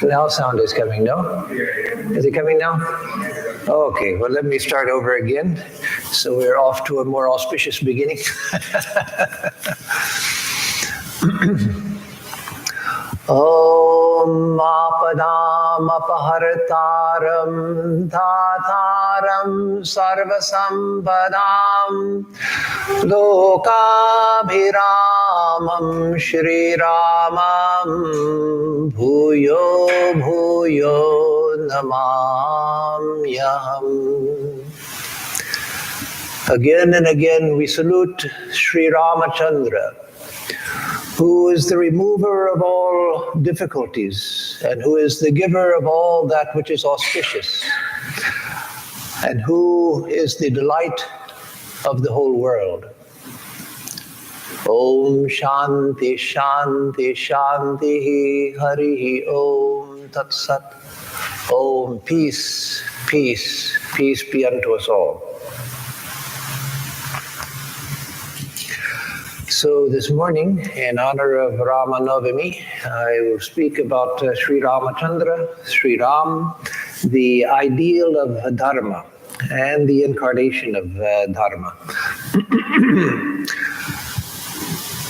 Now sound is coming, no? Is it coming now? Okay, well, let me start over again. So we're off to a more auspicious beginning. Om Apadam Apahartaram Dhataram Sarvasampadam Lokabhiramam Shri Ramam Bhuyo Bhuyo Namamyaham. Again and again we salute Sri Ramachandra, who is the remover of all difficulties, and who is the giver of all that which is auspicious, and who is the delight of the whole world. Om Shanti Shanti Shanti Hari Om Tat Sat. Om peace, peace, peace be unto us all. So this morning, in honor of Rama Navami, I will speak about Sri Ramachandra, Sri Ram, the ideal of Dharma, and the incarnation of Dharma.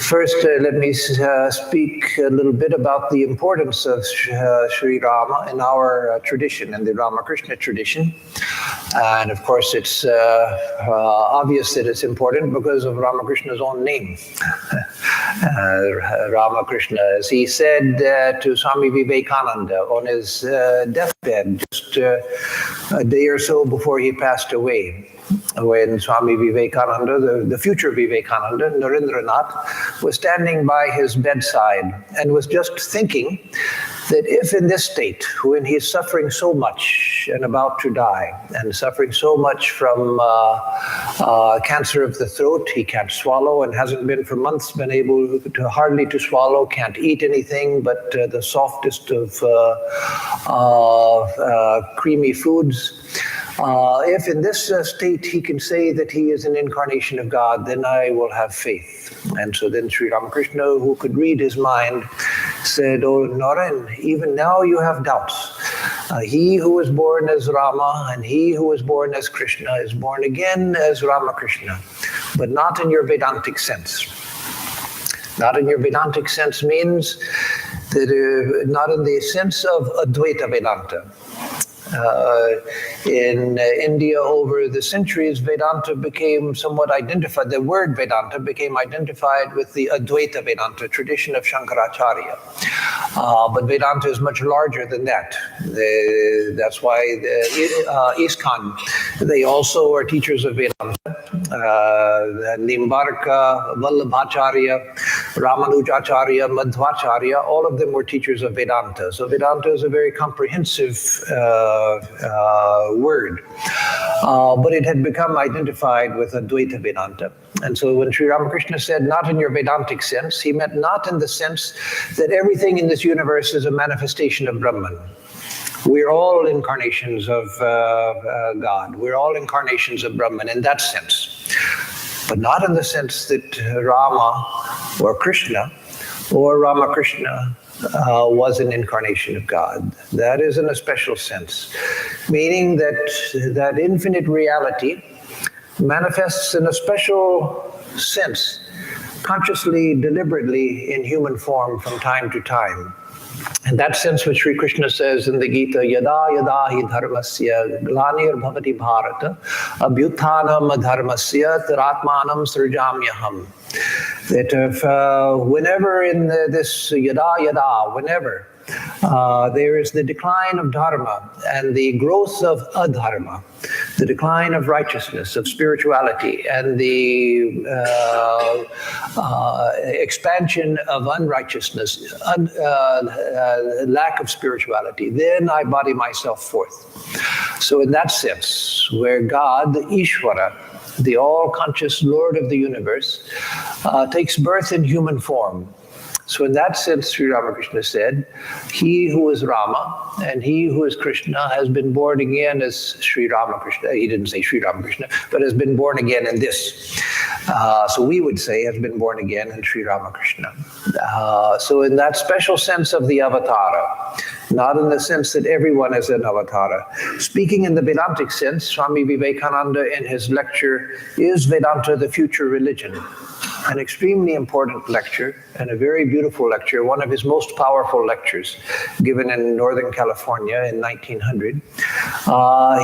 First, let me speak a little bit about the importance of Sri Rama in our tradition, in the Ramakrishna tradition. And of course, it's obvious that it's important because of Ramakrishna's own name. Ramakrishna, as he said to Swami Vivekananda on his deathbed, just a day or so before he passed away, when Swami Vivekananda, the future Vivekananda, Narendranath, was standing by his bedside and was just thinking that if in this state, when he's suffering so much and about to die, and suffering so much from cancer of the throat, he can't swallow and hasn't been for months been able to hardly to swallow, can't eat anything but the softest of creamy foods. If in this state he can say that he is an incarnation of God, then I will have faith. And so then Sri Ramakrishna, who could read his mind, said, "Oh, Naren, even now you have doubts. He who was born as Rama and he who was born as Krishna is born again as Ramakrishna, but not in your Vedantic sense." Not in your Vedantic sense means that not in the sense of Advaita Vedanta. In India, over the centuries, Vedanta became somewhat identified. The word Vedanta became identified with the Advaita Vedanta tradition of Shankaracharya. But Vedanta is much larger than that. That's why the ISKCON, they also are teachers of Vedanta. Nimbarka, Vallabhacharya, Ramanujacharya, Madhvacharya, all of them were teachers of Vedanta. So Vedanta is a very comprehensive word, but it had become identified with Advaita Vedanta. And so when Sri Ramakrishna said not in your Vedantic sense, he meant not in the sense that everything in this universe is a manifestation of Brahman. We're all incarnations of God. We're all incarnations of Brahman in that sense, but not in the sense that Rama or Krishna or Ramakrishna was an incarnation of God. That is in a special sense, meaning that infinite reality manifests in a special sense, consciously, deliberately in human form from time to time. In that sense, which Sri Krishna says in the Gita, Yada yada hi dharmasya glanir bhavati bharata abhyuthanam adharmasya taratmanam srijamyaham. That if, whenever in this yada yada, whenever there is the decline of dharma and the growth of adharma, the decline of righteousness, of spirituality, and the expansion of unrighteousness, lack of spirituality, then I body myself forth. So in that sense, where God, Ishvara, the all-conscious Lord of the universe, takes birth in human form. So in that sense, Sri Ramakrishna said, he who is Rama and he who is Krishna has been born again as Sri Ramakrishna. He didn't say Sri Ramakrishna, but has been born again in this. So we would say has been born again in Sri Ramakrishna. So in that special sense of the avatara, not in the sense that everyone is an avatara. Speaking in the Vedantic sense, Swami Vivekananda in his lecture, Is Vedanta the Future Religion? An extremely important lecture and a very beautiful lecture, one of his most powerful lectures given in Northern California in 1900.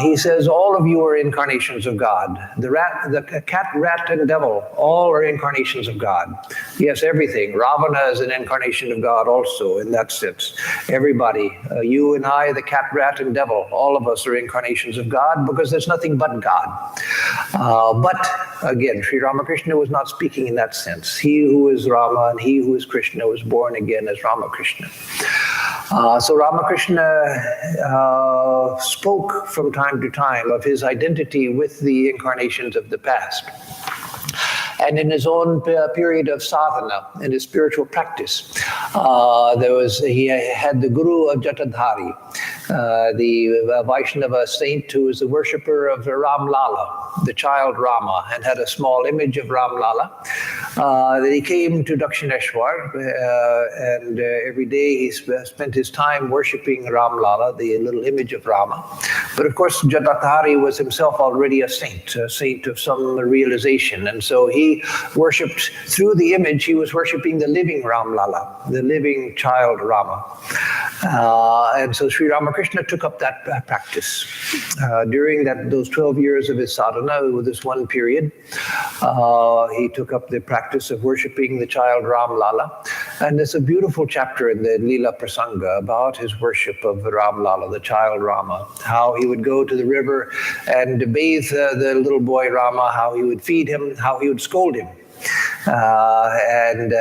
He says, all of you are incarnations of God. The cat, rat, and devil, all are incarnations of God. Yes, everything. Ravana is an incarnation of God also in that sense. Everybody, you and I, the cat, rat, and devil, all of us are incarnations of God because there's nothing but God. But again, Sri Ramakrishna was not speaking in that sense. He who is Rama and he who is Krishna was born again as Ramakrishna. So Ramakrishna spoke from time to time of his identity with the incarnations of the past. And in his own period of sadhana, in his spiritual practice, he had the guru of Jatadhari, the Vaishnava saint who was the worshipper of Ram Lala, the child Rama, and had a small image of Ram Lala. He came to Dakshineshwar, and every day he spent his time worshiping Ram Lala, the little image of Rama. But of course, Jatadhari was himself already a saint of some realization, and so he worshipped through the image. He was worshiping the living Ram Lala, the living child Rama. And so Sri Ramakrishna took up that practice. During those 12 years of his sadhana, with this one period, he took up the practice of worshipping the child Ram Lala. And there's a beautiful chapter in the Leela Prasanga about his worship of Ram Lala, the child Rama, how he would go to the river and bathe the little boy Rama, how he would feed him, how he would scold him. And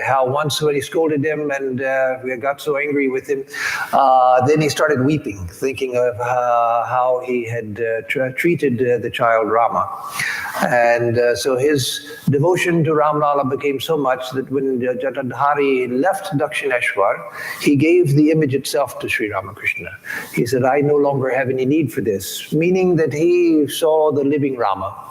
how once when he scolded him and we got so angry with him, then he started weeping, thinking of how he had treated the child Rama. And so his devotion to Ram Lala became so much that when Jatadhari left Dakshineshwar, he gave the image itself to Sri Ramakrishna. He said, I no longer have any need for this, meaning that he saw the living Rama.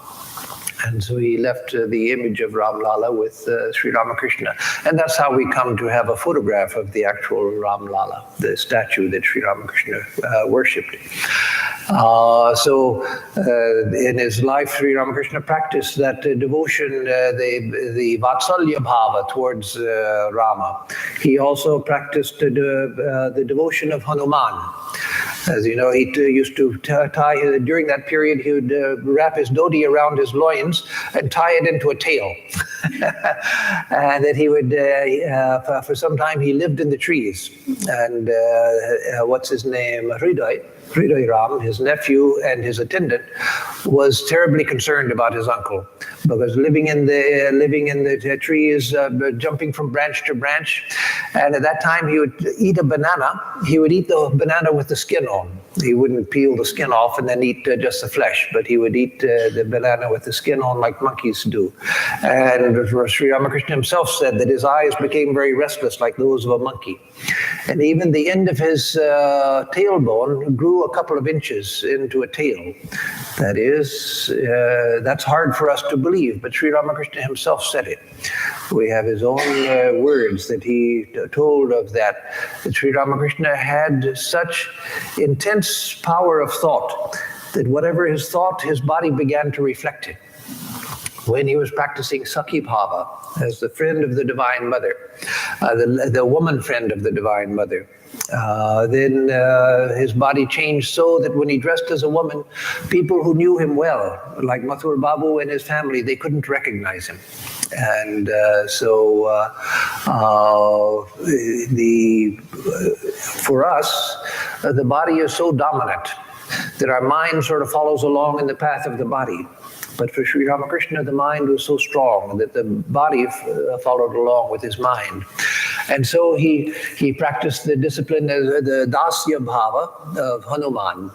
And so he left the image of Ram Lala with Sri Ramakrishna. And that's how we come to have a photograph of the actual Ram Lala, the statue that Sri Ramakrishna worshipped. So in his life, Sri Ramakrishna practiced that devotion, the Vatsalya Bhava towards Rama. He also practiced the devotion of Hanuman. As you know, he used to tie, during that period, he would wrap his dhoti around his loins and tie it into a tail. And that he would, for some time, he lived in the trees. And what's his name? Hriday Ram, his nephew and his attendant, was terribly concerned about his uncle because living in the trees, jumping from branch to branch, and at that time he would eat a banana. He would eat the banana with the skin on. He wouldn't peel the skin off and then eat just the flesh, but he would eat the banana with the skin on like monkeys do. And Sri Ramakrishna himself said that his eyes became very restless like those of a monkey. And even the end of his tailbone grew a couple of inches into a tail. That is, that's hard for us to believe, but Sri Ramakrishna himself said it. We have his own words that he told of that Sri Ramakrishna had such intense power of thought that whatever his thought, his body began to reflect it. When he was practicing Sakhi Bhava as the friend of the Divine Mother, the woman friend of the Divine Mother, then his body changed so that when he dressed as a woman, people who knew him well, like Mathur Babu and his family, they couldn't recognize him. And for us, the body is so dominant that our mind sort of follows along in the path of the body. But for Sri Ramakrishna, the mind was so strong that the body followed along with his mind. And so he practiced the discipline, the Dasya Bhava of Hanuman.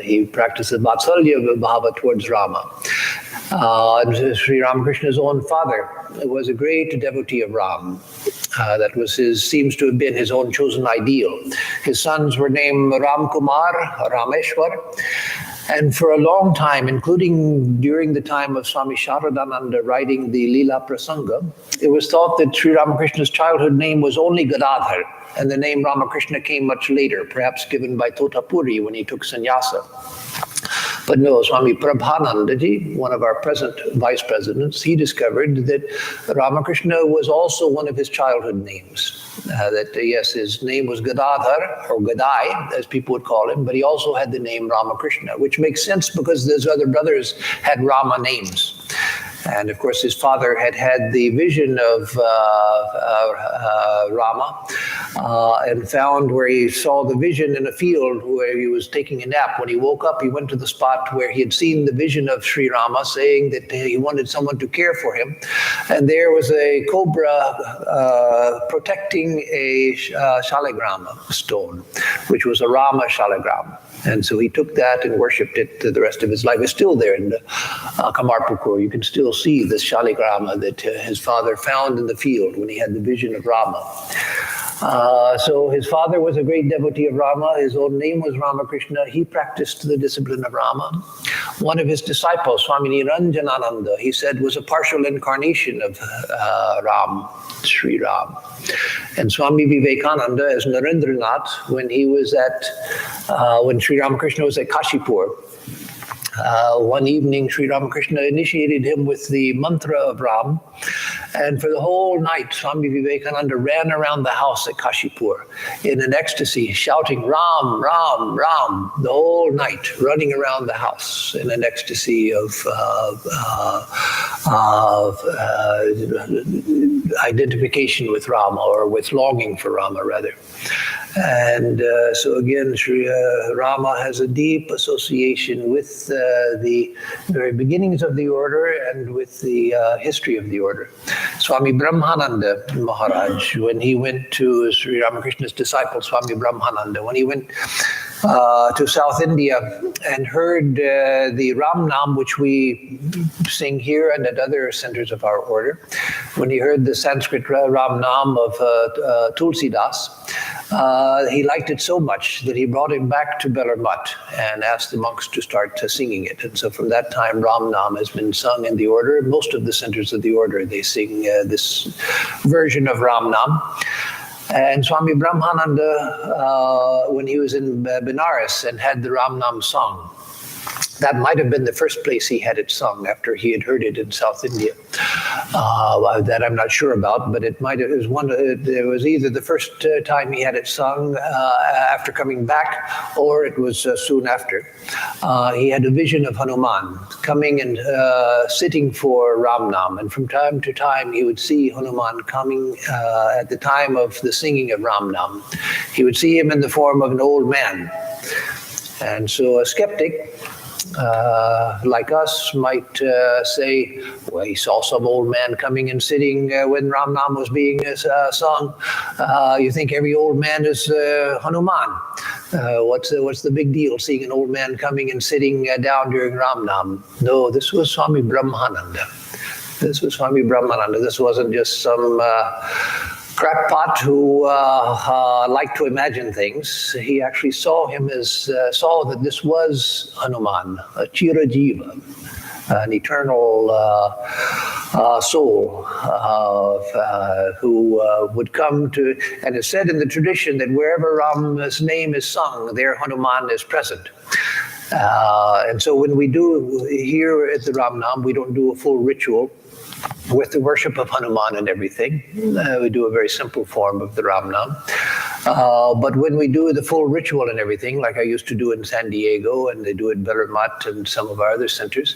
He practiced the Vatsalya Bhava towards Rama. Sri Ramakrishna's own father was a great devotee of Ram. That was seems to have been his own chosen ideal. His sons were named Ram Kumar, Rameshwar, And for a long time, including during the time of Swami Sharadananda writing the Leela Prasanga, it was thought that Sri Ramakrishna's childhood name was only Gadadhar, and the name Ramakrishna came much later, perhaps given by Totapuri when he took sannyasa. But no, Swami Prabhanandaji, one of our present vice presidents, he discovered that Ramakrishna was also one of his childhood names. Yes, his name was Gadadhar, or Gadai, as people would call him, but he also had the name Ramakrishna, which makes sense because his other brothers had Rama names. And of course, his father had had the vision of Rama and found where he saw the vision in a field where he was taking a nap. When he woke up, he went to the spot where he had seen the vision of Sri Rama, saying that he wanted someone to care for him. And there was a cobra protecting a shaligrama stone, which was a Rama shaligrama. And so he took that and worshipped it the rest of his life. It's still there in the Kamarpukur. You can still see this shaligrama that his father found in the field when he had the vision of Rama. So his father was a great devotee of Rama. His own name was Ramakrishna. He practiced the discipline of Rama. One of his disciples, Swami Niranjanananda, he said was a partial incarnation of Ram, Sri Ram. And Swami Vivekananda as Narendranath, when he was when Sri Ramakrishna was at Kashipur, one evening, Sri Ramakrishna initiated him with the mantra of Ram. And for the whole night, Swami Vivekananda ran around the house at Kashipur in an ecstasy, shouting Ram, Ram, Ram, the whole night, running around the house in an ecstasy of identification with Rama, or with longing for Rama, rather. And so again, Sri Rama has a deep association with the very beginnings of the order and with the history of the order. Swami Brahmananda Maharaj, when he went to Sri Ramakrishna's disciple, Swami Brahmananda, when he went to South India and heard the Ram Nam, which we sing here and at other centers of our order, when he heard the Sanskrit Ram Nam of Tulsidas, he liked it so much that he brought him back to Bellarmut and asked the monks to start singing it. And so from that time, Ram Nam has been sung in the order. Most of the centers of the order, they sing this version of Ram Nam. And Swami Brahmananda, when he was in Benares and had the Ram Nam sung, that might have been the first place he had it sung after he had heard it in South India. That I'm not sure about, but it was either the first time he had it sung after coming back, or it was soon after. He had a vision of Hanuman coming and sitting for Ram Nam, and from time to time he would see Hanuman coming at the time of the singing of Ram Nam. He would see him in the form of an old man. And so a skeptic like us might say, well, he saw some old man coming and sitting when Ram Nam was being sung. You think every old man is Hanuman. What's the big deal seeing an old man coming and sitting down during Ram Nam? No, this was Swami Brahmananda. This was Swami Brahmananda. This wasn't just some crackpot who liked to imagine things. He actually saw that this was Hanuman, a Chirajiva, an eternal soul who would come to, and it's said in the tradition that wherever Ram's name is sung, there Hanuman is present. And so when we do here at the Ram Nam, we don't do a full ritual with the worship of Hanuman and everything. We do a very simple form of the Ram Nam. But when we do the full ritual and everything, like I used to do in San Diego, and they do it in Bellarmut and some of our other centers,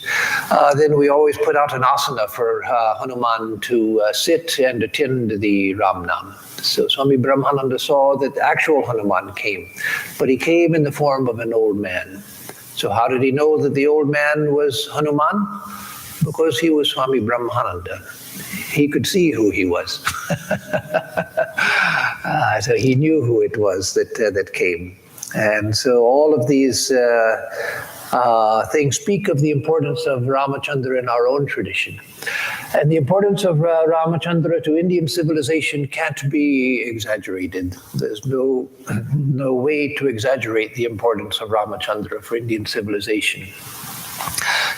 then we always put out an asana for Hanuman to sit and attend the Ram Nam. So Swami Brahmananda saw that the actual Hanuman came, but he came in the form of an old man. So how did he know that the old man was Hanuman? Because he was Swami Brahmananda. He could see who he was. So he knew who it was that came. And so all of these things speak of the importance of Ramachandra in our own tradition. And the importance of Ramachandra to Indian civilization can't be exaggerated. There's no way to exaggerate the importance of Ramachandra for Indian civilization.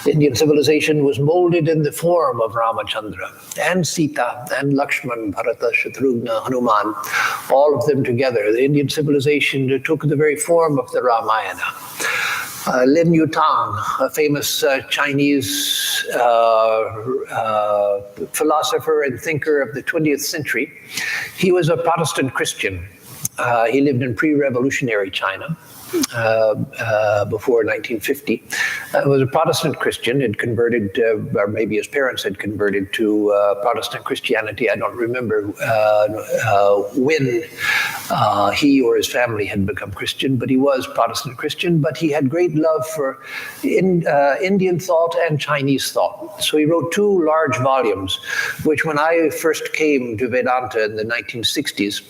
Indian civilization was molded in the form of Ramachandra and Sita and Lakshman, Bharata, Shatrughna, Hanuman, all of them together. The Indian civilization took the very form of the Ramayana. Lin Yutang, a famous Chinese philosopher and thinker of the 20th century, he was a Protestant Christian. He lived in pre-revolutionary China. Before 1950, was a Protestant Christian, had converted, or maybe his parents had converted to Protestant Christianity. I don't remember when he or his family had become Christian, but he was Protestant Christian, but he had great love for Indian thought and Chinese thought. So he wrote 2 large volumes, which when I first came to Vedanta in the 1960s,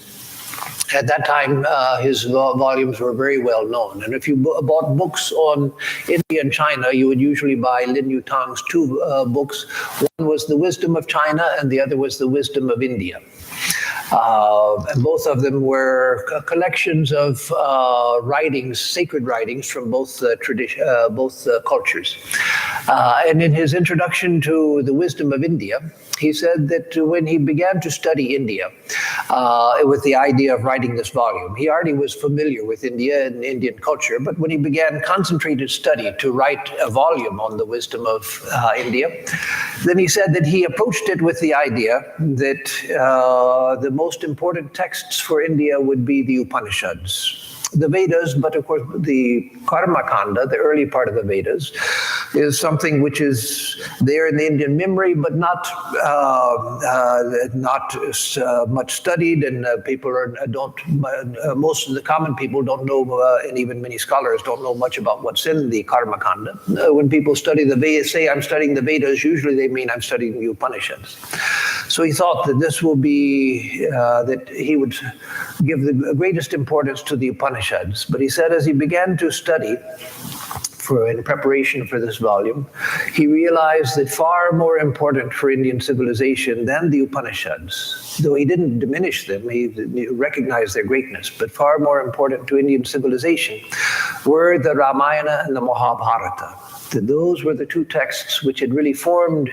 at that time, his volumes were very well known. And if you bought books on India and China, you would usually buy Lin Yutang's 2 books. One was The Wisdom of China, and the other was The Wisdom of India. And both of them were collections of writings, sacred writings from both cultures. And in his introduction to The Wisdom of India, he said that when he began to study India with the idea of writing this volume, he already was familiar with India and Indian culture, but when he began concentrated study to write a volume on the wisdom of India, then he said that he approached it with the idea that the most important texts for India would be the Upanishads. The Vedas, but of course the Karma Kanda, the early part of the Vedas, is something which is there in the Indian memory, but not much studied, and most of the common people don't know, and even many scholars don't know much about what's in the Karma Kanda. When people study the Vedas, say I'm studying the Vedas, usually they mean I'm studying the Upanishads. So he thought that this will be, that he would give the greatest importance to the Upanishads. But he said as he began to study in preparation for this volume, he realized that far more important for Indian civilization than the Upanishads, though he didn't diminish them, he recognized their greatness, but far more important to Indian civilization were the Ramayana and the Mahabharata. Those were the 2 texts which had really formed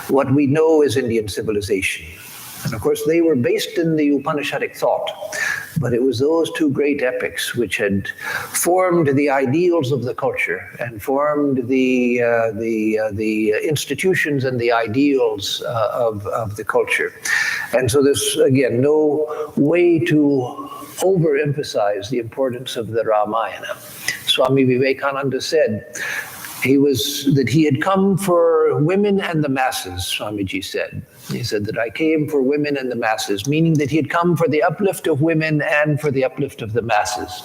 what we know as Indian civilization. And of course, they were based in the Upanishadic thought, but it was those 2 great epics which had formed the ideals of the culture and formed the institutions and the ideals of the culture. And so there's, again, no way to overemphasize the importance of the Ramayana. Swami Vivekananda said, that he had come for women and the masses, Swamiji said. He said that I came for women and the masses, meaning that he had come for the uplift of women and for the uplift of the masses,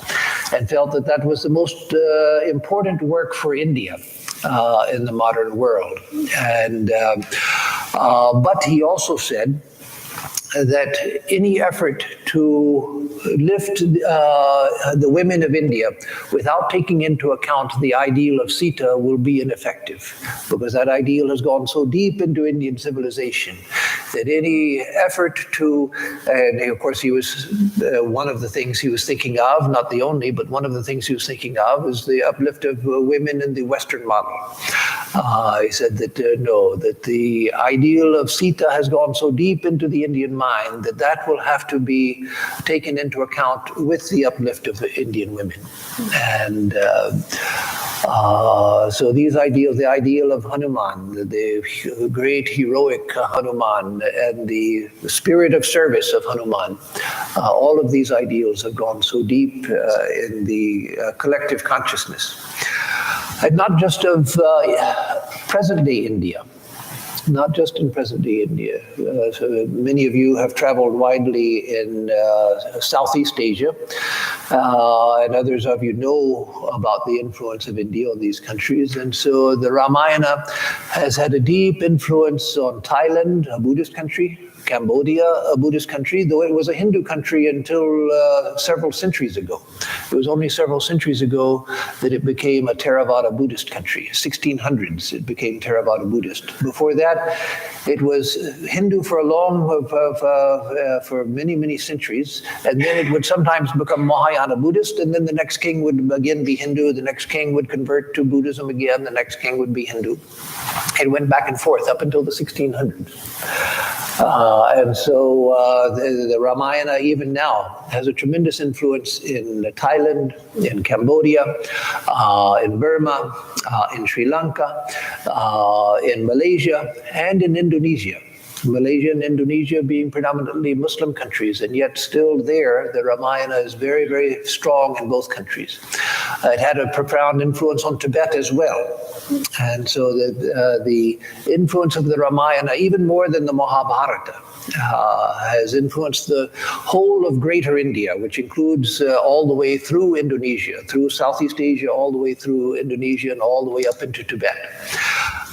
and felt that that was the most important work for India in the modern world. And but he also said that any effort to lift the women of India without taking into account the ideal of Sita will be ineffective, because that ideal has gone so deep into Indian civilization that any effort to, and of course he was, one of the things he was thinking of, not the only, but one of the things he was thinking of is the uplift of women in the Western model. He said that no, that the ideal of Sita has gone so deep into the Indian mind that that will have to be taken into account with the uplift of the Indian women. And so these ideals, the ideal of Hanuman, the great heroic Hanuman, and the spirit of service of Hanuman, all of these ideals have gone so deep in the collective consciousness. And not just of present-day India, not just in present-day India. So many of you have traveled widely in Southeast Asia, and others of you know about the influence of India on these countries. And so the Ramayana has had a deep influence on Thailand, a Buddhist country, Cambodia, a Buddhist country, though it was a Hindu country until several centuries ago. It was only several centuries ago that it became a Theravada Buddhist country. 1600s, it became Theravada Buddhist. Before that, it was Hindu for many, many centuries, and then it would sometimes become Mahayana Buddhist, and then the next king would again be Hindu, the next king would convert to Buddhism again, the next king would be Hindu. It went back and forth up until the 1600s. And so the Ramayana, even now, has a tremendous influence in Thailand, in Cambodia, in Burma, in Sri Lanka, in Malaysia, and in Indonesia. Malaysia and Indonesia being predominantly Muslim countries, and yet still there, the Ramayana is very, very strong in both countries. It had a profound influence on Tibet as well. And so the influence of the Ramayana, even more than the Mahabharata, has influenced the whole of Greater India, which includes all the way through Indonesia, through Southeast Asia, all the way through Indonesia, and all the way up into Tibet.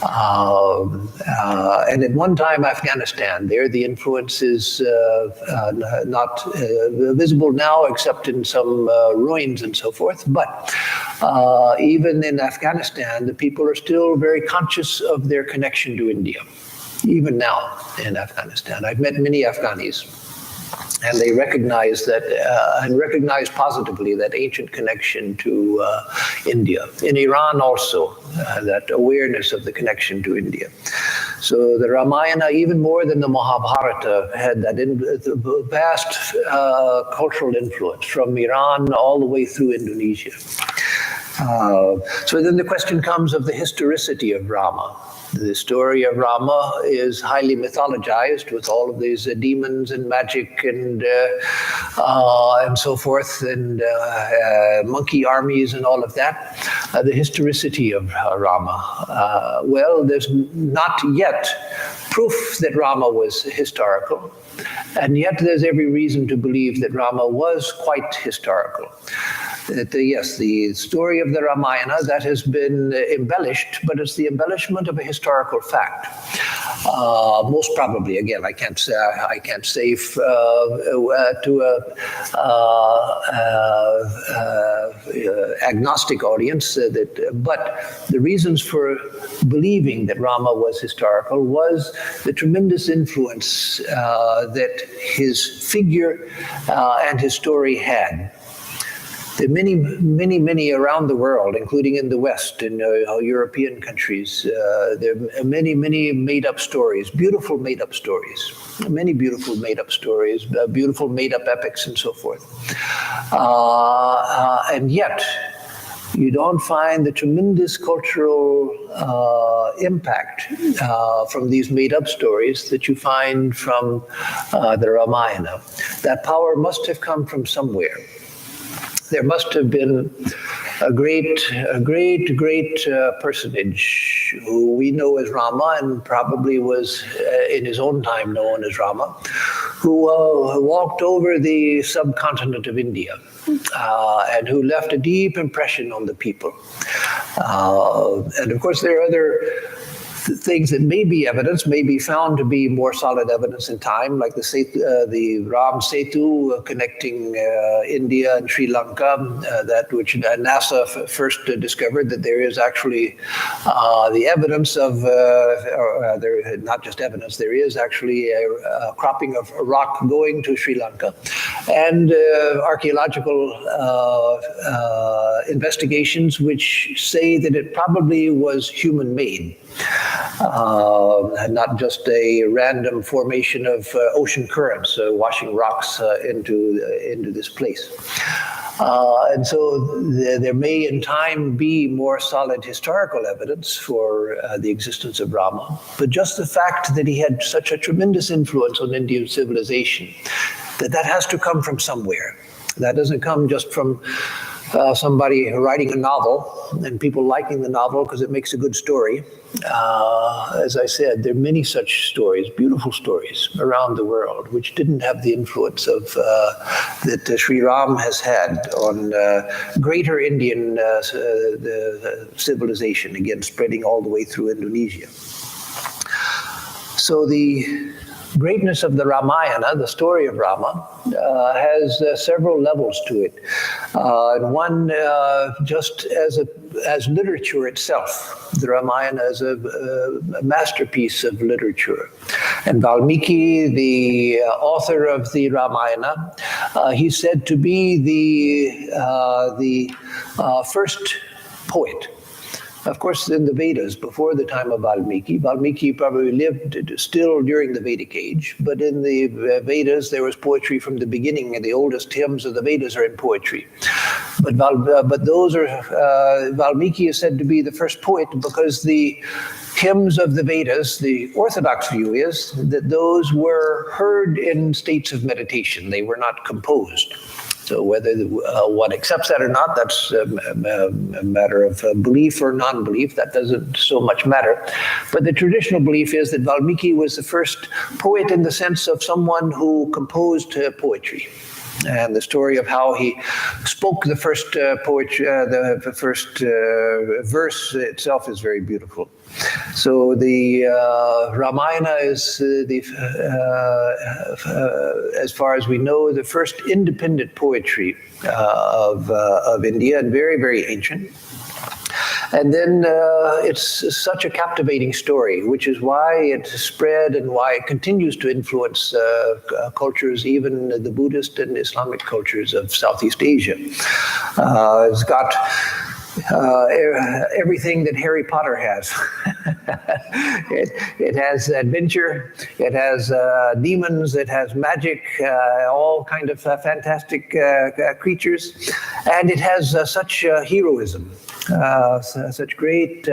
And at one time, Afghanistan, there the influence is not visible now, except in some ruins and so forth. But even in Afghanistan, the people are still very conscious of their connection to India, even now in Afghanistan. I've met many Afghanis, and they recognize that, and recognize positively that ancient connection to India. In Iran also, that awareness of the connection to India. So the Ramayana, even more than the Mahabharata, had that vast cultural influence from Iran all the way through Indonesia. So then the question comes of the historicity of Rama. The story of Rama is highly mythologized with all of these demons and magic and so forth, and monkey armies and all of that. The historicity of Rama. Well, there's not yet proof that Rama was historical, and yet there's every reason to believe that Rama was quite historical. Yes, the story of the Ramayana, that has been embellished, but it's the embellishment of a historical fact. Most probably, again, I can't say to a agnostic audience but the reasons for believing that Rama was historical was the tremendous influence that his figure and his story had. There are many, many, many around the world, including in the West, in European countries. There are many, many made-up stories, beautiful made-up stories, many beautiful made-up stories, beautiful made-up epics, and so forth. And yet, you don't find the tremendous cultural impact from these made-up stories that you find from the Ramayana. That power must have come from somewhere. There must have been a great personage who we know as Rama, and probably was in his own time known as Rama, who walked over the subcontinent of India and who left a deep impression on the people. And of course, there are other things that may be evidence, may be found to be more solid evidence in time, like the Ram Setu connecting India and Sri Lanka, that which NASA first discovered, that there is actually the evidence of, not just evidence, there is actually a cropping of rock going to Sri Lanka, and archaeological investigations which say that it probably was human-made. And not just a random formation of ocean currents washing rocks into this place. And so there may in time be more solid historical evidence for the existence of Rama, but just the fact that he had such a tremendous influence on Indian civilization, that has to come from somewhere. That doesn't come just from somebody writing a novel and people liking the novel because it makes a good story. As I said, there are many such stories, beautiful stories around the world, which didn't have the influence of that Sri Ram has had on greater Indian civilization, again, spreading all the way through Indonesia. So the greatness of the Ramayana, the story of Rama, has several levels to it. And one, just as literature itself, the Ramayana is a masterpiece of literature. And Valmiki, the author of the Ramayana, he's said to be the first poet. Of course, in the Vedas, before the time of Valmiki, Valmiki probably lived still during the Vedic age, but in the Vedas, there was poetry from the beginning, and the oldest hymns of the Vedas are in poetry. But Valmiki is said to be the first poet because the hymns of the Vedas, the orthodox view is that those were heard in states of meditation. They were not composed. So whether one accepts that or not, that's a matter of belief or non-belief. That doesn't so much matter. But the traditional belief is that Valmiki was the first poet in the sense of someone who composed poetry. And the story of how he spoke the first poetry, the first verse itself is very beautiful. So the Ramayana is, as far as we know, the first independent poetry of India, and very, very ancient. And then it's such a captivating story, which is why it spread and why it continues to influence cultures, even the Buddhist and Islamic cultures of Southeast Asia. It's got everything that Harry Potter has. It has adventure, it has demons, it has magic, all kind of fantastic creatures, and it has such heroism. Such great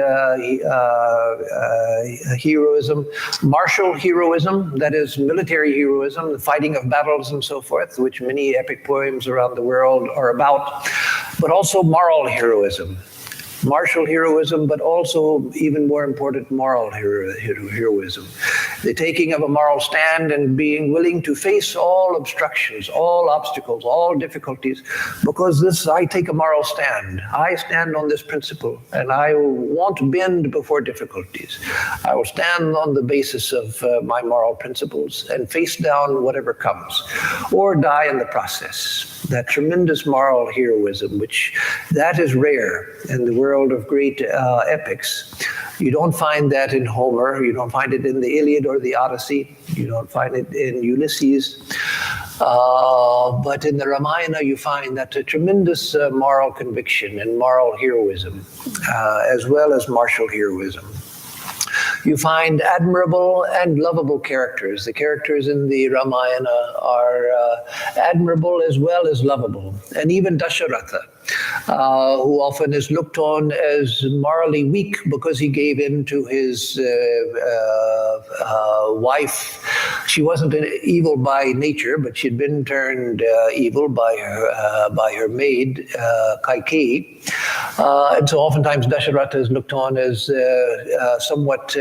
heroism, martial heroism, that is military heroism, the fighting of battles and so forth, which many epic poems around the world are about, but also moral heroism. Martial heroism, but also, even more important, moral heroism. The taking of a moral stand and being willing to face all obstructions, all obstacles, all difficulties, because I take a moral stand. I stand on this principle, and I won't bend before difficulties. I will stand on the basis of my moral principles and face down whatever comes, or die in the process. That tremendous moral heroism, that is rare in the world of great epics. You don't find that in Homer, you don't find it in the Iliad or the Odyssey, you don't find it in Ulysses, but in the Ramayana you find that a tremendous moral conviction and moral heroism, as well as martial heroism. You find admirable and lovable characters. The characters in the Ramayana are admirable as well as lovable. And even Dasharatha, who often is looked on as morally weak because he gave in to his wife. She wasn't evil by nature, but she'd been turned evil by her maid, Kaikeyi. And so oftentimes Dasharatha is looked on as somewhat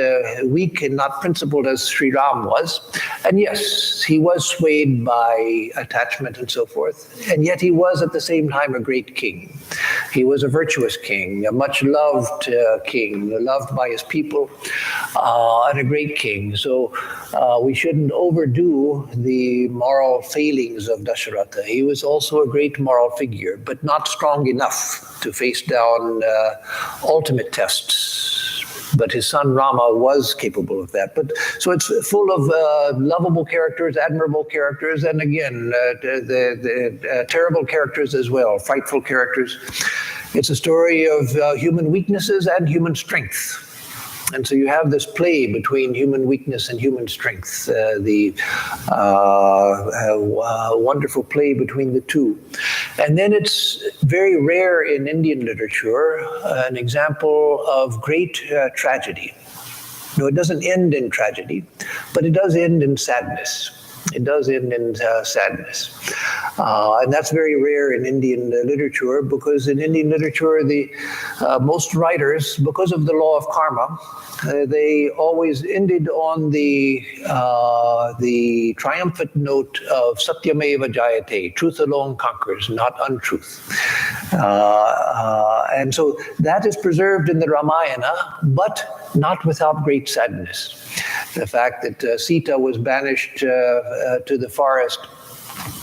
weak and not principled as Sri Ram was. And yes, he was swayed by attachment and so forth. And yet he was at the same time a great king. He was a virtuous king, a much loved king, loved by his people, and a great king. So we shouldn't overdo the moral failings of Dasharatha. He was also a great moral figure, but not strong enough to face down ultimate tests. But his son Rama was capable of that. So it's full of lovable characters, admirable characters, and again, the terrible characters as well, frightful characters. It's a story of human weaknesses and human strength. And so you have this play between human weakness and human strength, the wonderful play between the two. And then it's very rare in Indian literature, an example of great tragedy. No, it doesn't end in tragedy, but it does end in sadness. It does end in sadness. And that's very rare in Indian literature, because in Indian literature, most writers, because of the law of karma, they always ended on the triumphant note of Satyameva Jayate, truth alone conquers, not untruth. And so that is preserved in the Ramayana, but not without great sadness. The fact that Sita was banished to the forest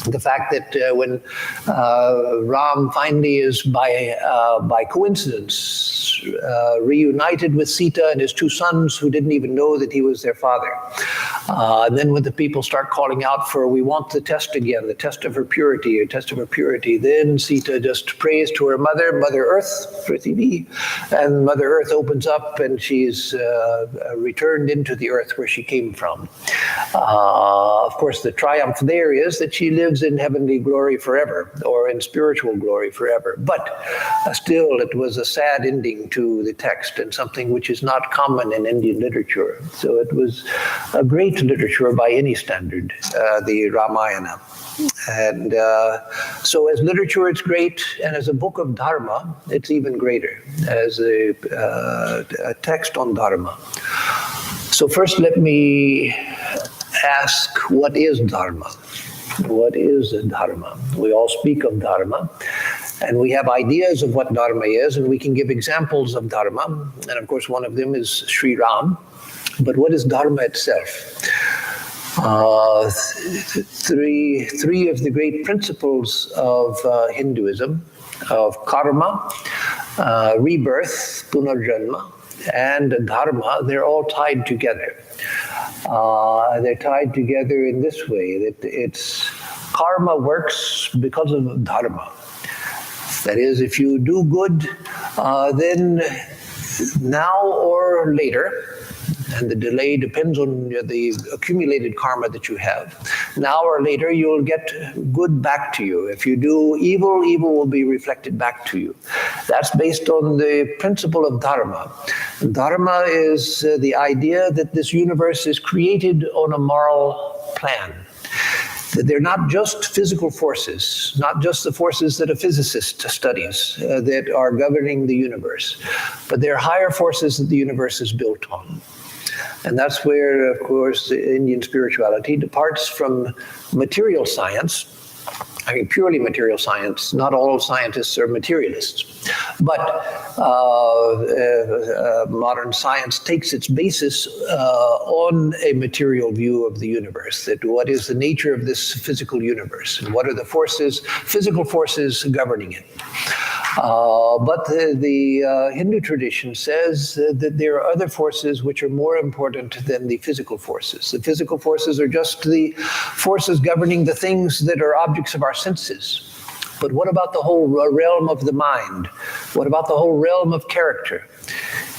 The fact that when Ram finally is by coincidence reunited with Sita and his two sons who didn't even know that he was their father. And then when the people start calling out for, we want the test again, the test of her purity, a test of her purity, then Sita just prays to her mother, Mother Earth, Prithvi, and Mother Earth opens up and she's returned into the earth where she came from. Of course, the triumph there is that she lives in heavenly glory forever, or in spiritual glory forever. But still, it was a sad ending to the text and something which is not common in Indian literature. So it was a great literature by any standard, the Ramayana. And so as literature, it's great, and as a book of Dharma, it's even greater, as a text on Dharma. So first, let me ask, what is Dharma? What is Dharma? We all speak of Dharma, and we have ideas of what Dharma is, and we can give examples of Dharma. And of course, one of them is Sri Ram. But what is Dharma itself? Three of the great principles of Hinduism, of karma, rebirth, punarjanma, and dharma, they're all tied together. They're tied together in this way, that it's karma works because of dharma. That is, if you do good, then now or later, and the delay depends on the accumulated karma that you have, now or later you'll get good back to you. If you do evil, evil will be reflected back to you. That's based on the principle of Dharma. Dharma is the idea that this universe is created on a moral plan. That they're not just physical forces, not just the forces that a physicist studies that are governing the universe, but they're higher forces that the universe is built on. And that's where, of course, Indian spirituality departs from material science. I mean, purely material science. Not all scientists are materialists. But modern science takes its basis on a material view of the universe. That what is the nature of this physical universe? And what are the forces, physical forces governing it? But the Hindu tradition says that there are other forces which are more important than the physical forces. The physical forces are just the forces governing the things that are objects of our senses. But what about the whole realm of the mind? What about the whole realm of character?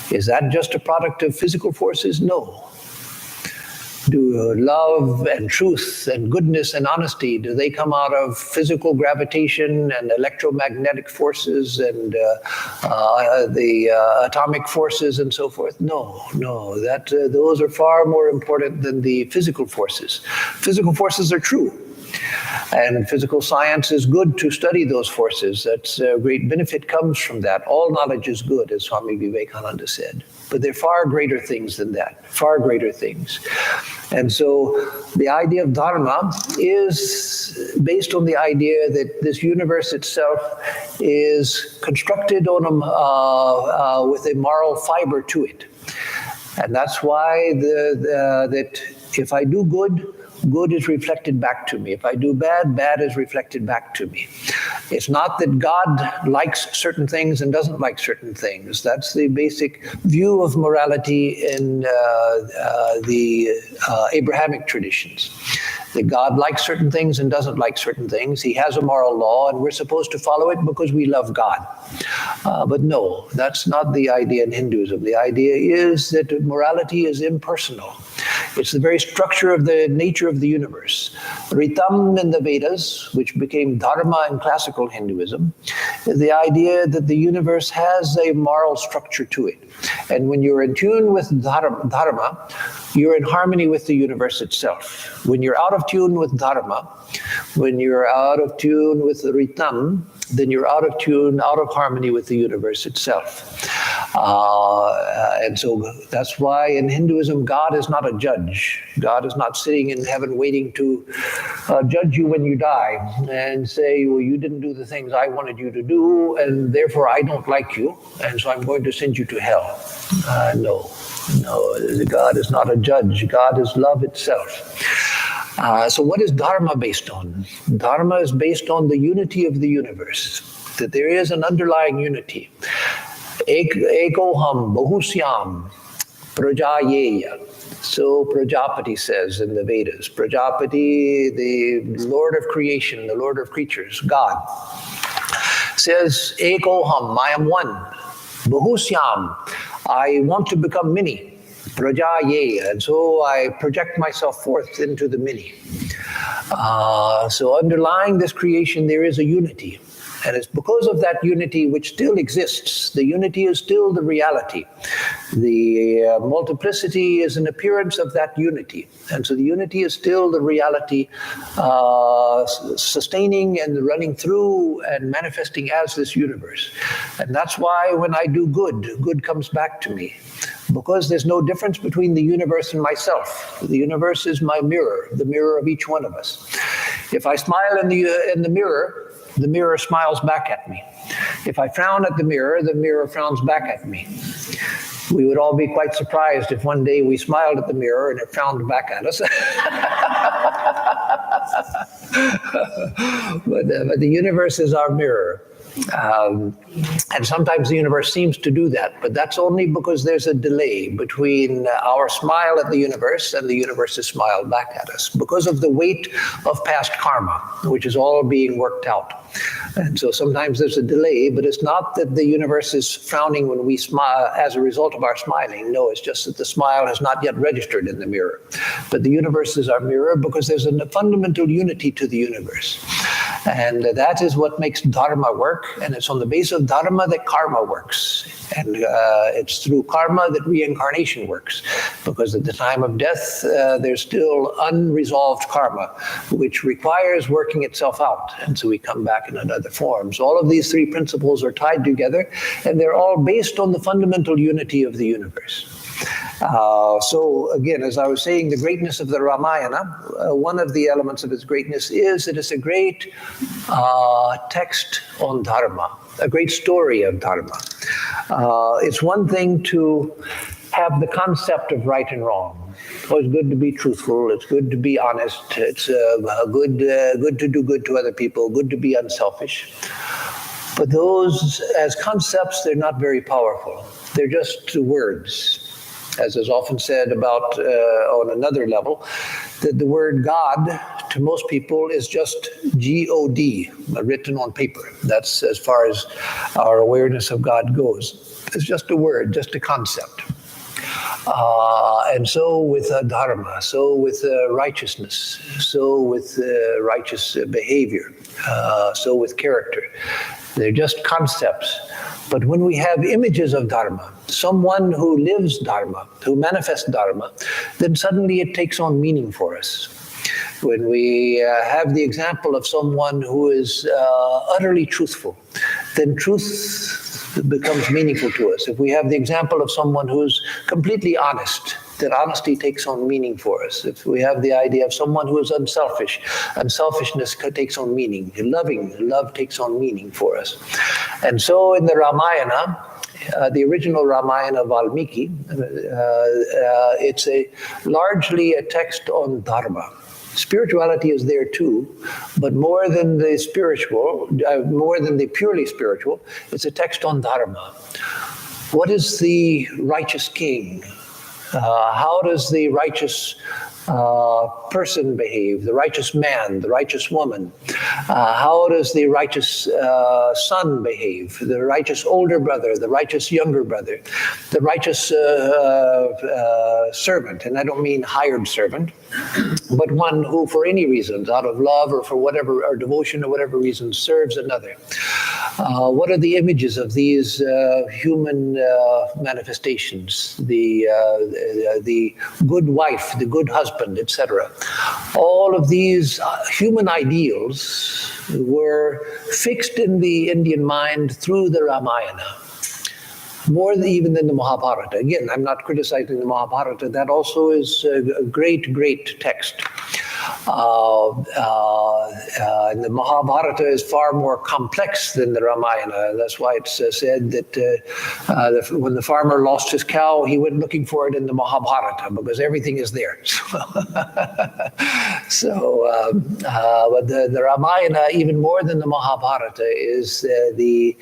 Is that just a product of physical forces? No. Do love and truth and goodness and honesty, do they come out of physical gravitation and electromagnetic forces and the atomic forces and so forth? No. Those are far more important than the physical forces. Physical forces are true. And physical science is good to study those forces. That's a great benefit comes from that. All knowledge is good, as Swami Vivekananda said. But there are far greater things than that, far greater things. And so the idea of Dharma is based on the idea that this universe itself is constructed on with a moral fiber to it. And that's why that if I do good, good is reflected back to me. If I do bad, bad is reflected back to me. It's not that God likes certain things and doesn't like certain things. That's the basic view of morality in the Abrahamic traditions. That God likes certain things and doesn't like certain things. He has a moral law and we're supposed to follow it because we love God. But no, that's not the idea in Hinduism. The idea is that morality is impersonal. It's the very structure of the nature of the universe. Ritam in the Vedas, which became Dharma in classical Hinduism, is the idea that the universe has a moral structure to it. And when you're in tune with Dharma, you're in harmony with the universe itself. When you're out of tune with Dharma, when you're out of tune with Ritam, then you're out of tune, out of harmony with the universe itself. And so that's why in Hinduism, God is not a judge. God is not sitting in heaven waiting to judge you when you die and say, well, you didn't do the things I wanted you to do, and therefore I don't like you, and so I'm going to send you to hell. No, God is not a judge. God is love itself. So what is Dharma based on? Dharma is based on the unity of the universe, that there is an underlying unity. Ekoham bahusyam prajayeya. So Prajapati says in the Vedas, Prajapati, the Lord of creation, the Lord of creatures, God, says, Ekoham, I am one. Bahusyam, I want to become many. Prajayeya, and so I project myself forth into the many. So underlying this creation, there is a unity. And it's because of that unity which still exists. The unity is still the reality. The multiplicity is an appearance of that unity. And so the unity is still the reality, sustaining and running through and manifesting as this universe. And that's why when I do good, good comes back to me. Because there's no difference between the universe and myself. The universe is my mirror, the mirror of each one of us. If I smile in the mirror smiles back at me. If I frown at the mirror frowns back at me. We would all be quite surprised if one day we smiled at the mirror and it frowned back at us. But the universe is our mirror. And sometimes the universe seems to do that, but that's only because there's a delay between our smile at the universe and the universe's smile back at us, because of the weight of past karma, which is all being worked out. And so sometimes there's a delay, but it's not that the universe is frowning when we smile as a result of our smiling. No, it's just that the smile has not yet registered in the mirror. But the universe is our mirror because there's a fundamental unity to the universe. And that is what makes Dharma work. And it's on the base of Dharma that karma works. And it's through karma that reincarnation works. Because at the time of death, there's still unresolved karma, which requires working itself out. And so we come back in another form. So all of these three principles are tied together, and they're all based on the fundamental unity of the universe. So again, as I was saying, the greatness of the Ramayana, one of the elements of its greatness is that it's a great text on Dharma, a great story of Dharma. It's one thing to have the concept of right and wrong. So it's good to be truthful. It's good to be honest. It's good to do good to other people. Good to be unselfish. But those, as concepts, they're not very powerful. They're just words. As is often said about, on another level, that the word God to most people is just G-O-D, written on paper. That's as far as our awareness of God goes. It's just a word, just a concept. And so with Dharma, so with righteousness, so with righteous behavior, so with character. They're just concepts. But when we have images of Dharma, someone who lives Dharma, who manifests Dharma, then suddenly it takes on meaning for us. When we have the example of someone who is utterly truthful, then truth becomes meaningful to us. If we have the example of someone who's completely honest, then honesty takes on meaning for us. If we have the idea of someone who is unselfish, unselfishness takes on meaning. Love takes on meaning for us. And so in the Ramayana, the original Ramayana of Valmiki, it's largely a text on Dharma. Spirituality is there too, but more than the spiritual, more than the purely spiritual, it's a text on Dharma. What is the righteous king? How does the righteous person behave, the righteous man, the righteous woman? How does the righteous son behave, the righteous older brother, the righteous younger brother, the righteous servant? And I don't mean hired servant, but one who for any reasons, out of love or for whatever, or devotion or whatever reason, serves another. What are the images of these human manifestations? The good wife, the good husband, etc. All of these human ideals were fixed in the Indian mind through the Ramayana, more even than the Mahabharata. Again, I'm not criticizing the Mahabharata. That also is a great, great text. And the Mahabharata is far more complex than the Ramayana. That's why it's said that when the farmer lost his cow, he went looking for it in the Mahabharata because everything is there. But the Ramayana, even more than the Mahabharata, is the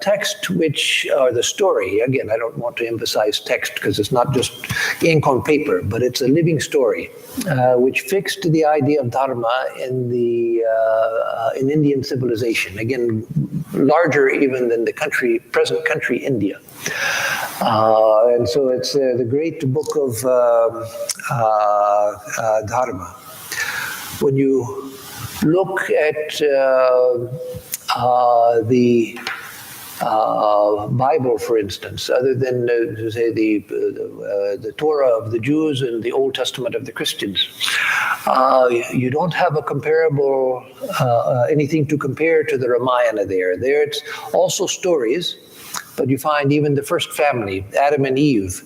text or the story. Again, I don't want to emphasize text because it's not just ink on paper, but it's a living story which fixed the idea of Dharma in Indian civilization. Again, larger even than the present country India. And so it's the great book of Dharma. When you look at the Bible, for instance, other than say the Torah of the Jews and the Old Testament of the Christians, you don't have a comparable anything to compare to the Ramayana there. There it's also stories. But you find even the first family, Adam and Eve,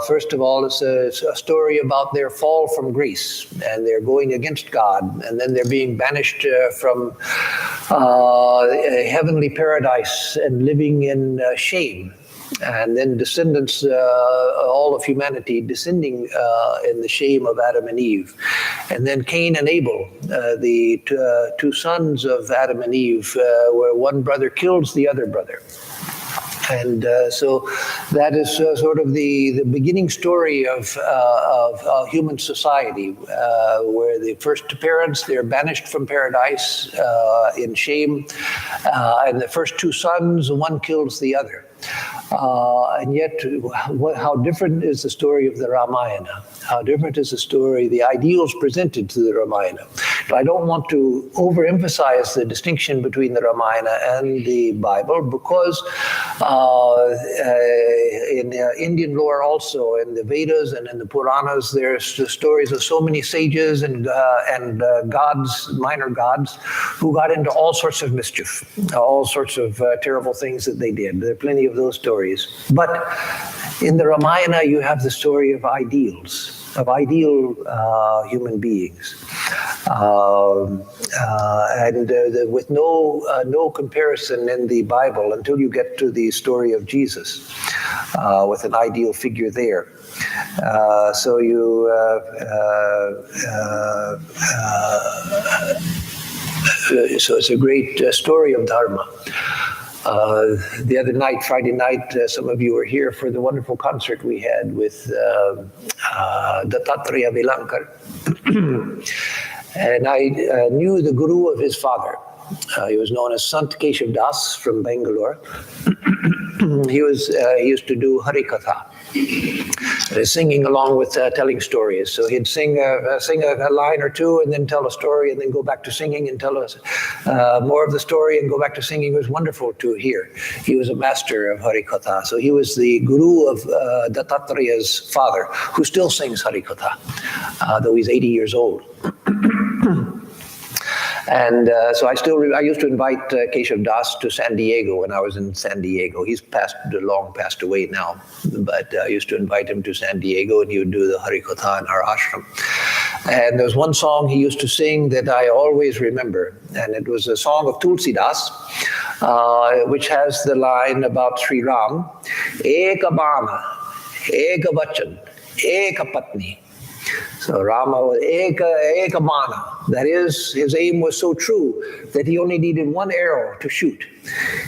first of all, it's a story about their fall from grace, and they're going against God, and then they're being banished from a heavenly paradise and living in shame. And then descendants, all of humanity descending in the shame of Adam and Eve. And then Cain and Abel, the two sons of Adam and Eve, where one brother kills the other brother. And so that is sort of the beginning story of human society, where the first parents, they're banished from paradise in shame, and the first two sons, one kills the other. And yet, how different is the story of the Ramayana? How different is the story, the ideals presented to the Ramayana? I don't want to overemphasize the distinction between the Ramayana and the Bible, because in Indian lore also, in the Vedas and in the Puranas, there's the stories of so many sages and gods, minor gods, who got into all sorts of mischief, all sorts of terrible things that they did. There are plenty of those stories. But in the Ramayana, you have the story of ideals, of ideal human beings. With no comparison in the Bible until you get to the story of Jesus, with an ideal figure there. So it's a great story of Dharma. The other night, Friday night, some of you were here for the wonderful concert we had with Dattatreya Velankar. And I knew the guru of his father. He was known as Sant Keshav Das from Bangalore. He used to do Harikatha, singing along with telling stories. So he'd sing a line or two and then tell a story and then go back to singing and tell us more of the story and go back to singing. It was wonderful to hear. He was a master of Harikatha. So he was the guru of Dattatreya's father, who still sings Harikatha, though he's 80 years old. And so I used to invite Keshav Das to San Diego when I was in San Diego. He's long passed away now, but I used to invite him to San Diego, and he would do the Harikatha in our ashram. And there was one song he used to sing that I always remember, and it was a song of Tulsidas, which has the line about Sri Ram, Eka Bana, Eka Vachan, Eka Patni. So Rama was Eka Bana. That is, his aim was so true that he only needed one arrow to shoot.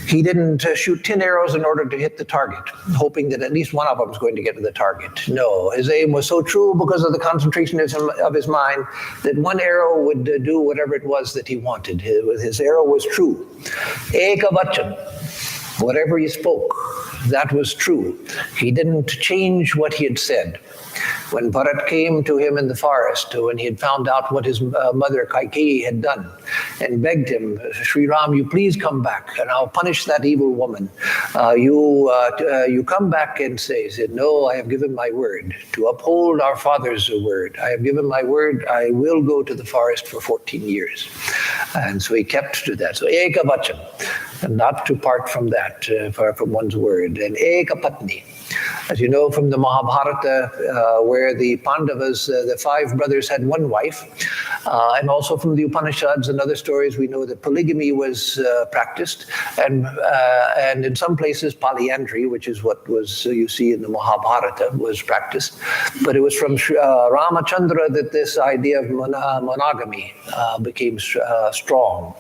He didn't shoot 10 arrows in order to hit the target, hoping that at least one of them was going to get to the target. No, his aim was so true because of the concentration of his mind that one arrow would do whatever it was that he wanted. His arrow was true. Eka Vachan. Whatever he spoke, that was true. He didn't change what he had said. When Bharat came to him in the forest, when he had found out what his mother Kaikeyi had done, and begged him, Sri Ram, you please come back, and I'll punish that evil woman. You come back and say, he said, no, I have given my word to uphold our father's word. I have given my word. I will go to the forest for 14 years. And so he kept to that. So Eka Vachan, and not to part from that, from one's word. And Eka Patni. As you know from the Mahabharata, where the Pandavas, the 5 brothers, had one wife, and also from the Upanishads and other stories, we know that polygamy was practiced, and in some places polyandry, which is what was you see in the Mahabharata, was practiced. But it was from Ramachandra that this idea of monogamy became strong.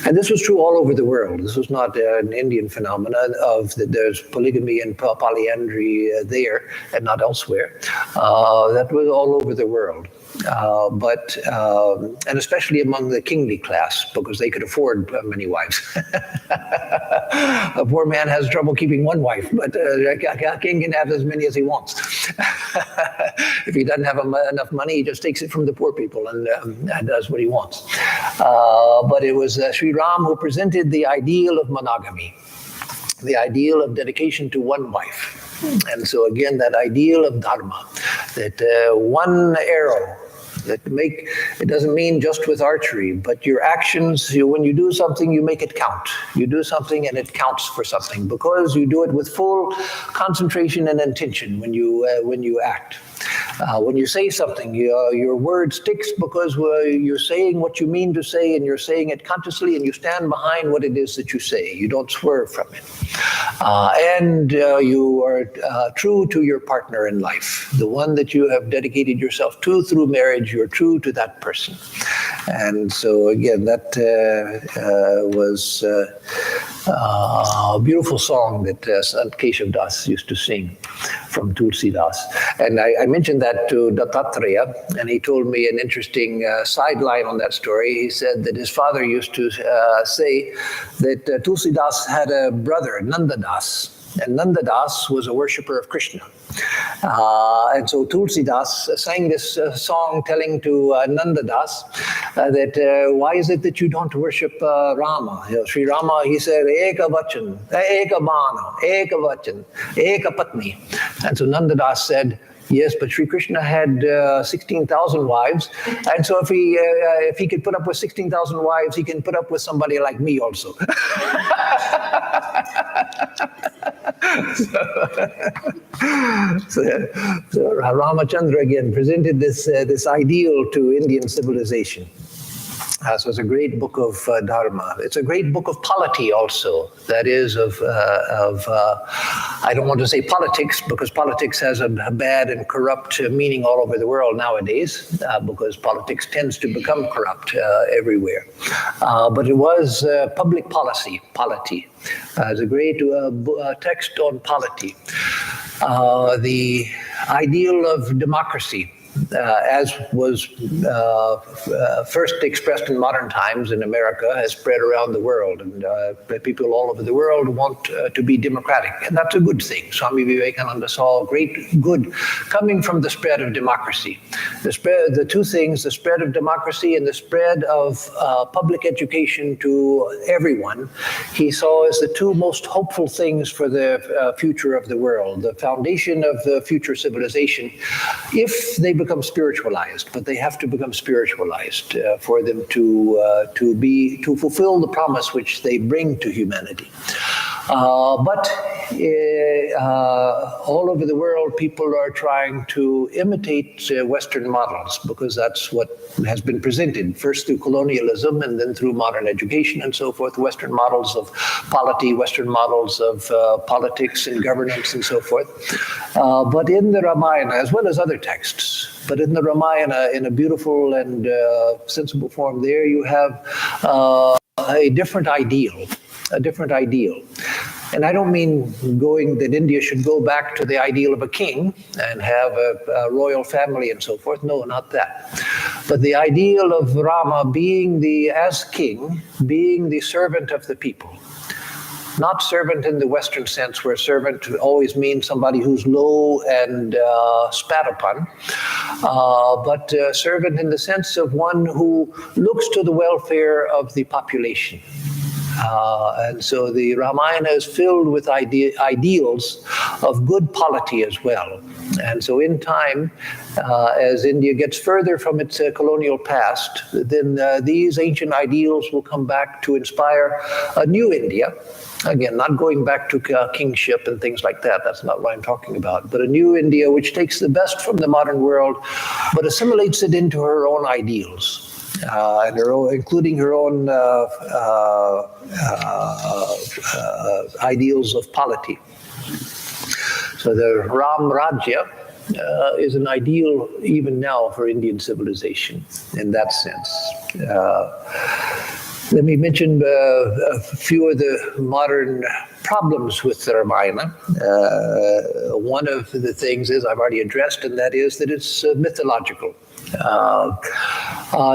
And this was true all over the world. This was not an Indian phenomenon of that there's polygamy and polyandry there and not elsewhere. That was all over the world. And especially among the kingly class, because they could afford many wives. A poor man has trouble keeping one wife, but a king can have as many as he wants. If he doesn't have enough money, he just takes it from the poor people and does what he wants. But it was Sri Ram who presented the ideal of monogamy, the ideal of dedication to one wife. And so again, that ideal of Dharma, that one arrow, it doesn't mean just with archery, but your actions, when you do something, you make it count. You do something and it counts for something because you do it with full concentration and intention when you act. When you say something, your word sticks because you're saying what you mean to say, and you're saying it consciously, and you stand behind what it is that you say. You don't swerve from it. And you are true to your partner in life, the one that you have dedicated yourself to through marriage. You're true to that person. And so again, that was a beautiful song that Sant Keshav Das used to sing from Tulsi Das. And I mentioned that to Dattatreya, and he told me an interesting sideline on that story. He said that his father used to say that Tulsi Das had a brother, Nanda Das, and Nanda Das was a worshipper of Krishna. And so Tulsi Das sang this song telling to Nanda Das that why is it that you don't worship Rama? Sri Rama, he said, Eka Vachan, Eka Bana, Eka Vachan, Eka Patni. And so Nanda Das said, yes, but Sri Krishna had 16,000 wives, and so if he could put up with 16,000 wives, he can put up with somebody like me also. So Ramachandra again presented this ideal to Indian civilization. So it's a great book of Dharma. It's a great book of polity also. That is I don't want to say politics, because politics has a bad and corrupt meaning all over the world nowadays, because politics tends to become corrupt everywhere. But it was public policy, polity. It's a great text on polity. The ideal of democracy, as was first expressed in modern times in America, has spread around the world, and people all over the world want to be democratic, and that's a good thing. Swami Vivekananda saw great good coming from the spread of democracy. The two things, the spread of democracy and the spread of public education to everyone, he saw as the two most hopeful things for the future of the world, the foundation of the future civilization, if they become spiritualized. But they have to become spiritualized for them to fulfill the promise which they bring to humanity. But all over the world, people are trying to imitate Western models, because that's what has been presented, first through colonialism and then through modern education and so forth, Western models of polity, Western models of politics and governance and so forth. But in the Ramayana, as well as other texts, but in the Ramayana, in a beautiful and sensible form, there you have a different ideal. And I don't mean that India should go back to the ideal of a king and have a royal family and so forth. No, not that. But the ideal of Rama being as king, being the servant of the people. Not servant in the Western sense, where servant always means somebody who's low and spat upon, but servant in the sense of one who looks to the welfare of the population. And so the Ramayana is filled with ideals of good polity as well. And so in time, as India gets further from its colonial past, then these ancient ideals will come back to inspire a new India. Again, not going back to kingship and things like that. That's not what I'm talking about. But a new India which takes the best from the modern world, but assimilates it into her own ideals. And including her own ideals of polity. So the Ram Rajya is an ideal even now for Indian civilization in that sense. Let me mention a few of the modern problems with the Ramayana. One of the things is I've already addressed, and that is that it's mythological.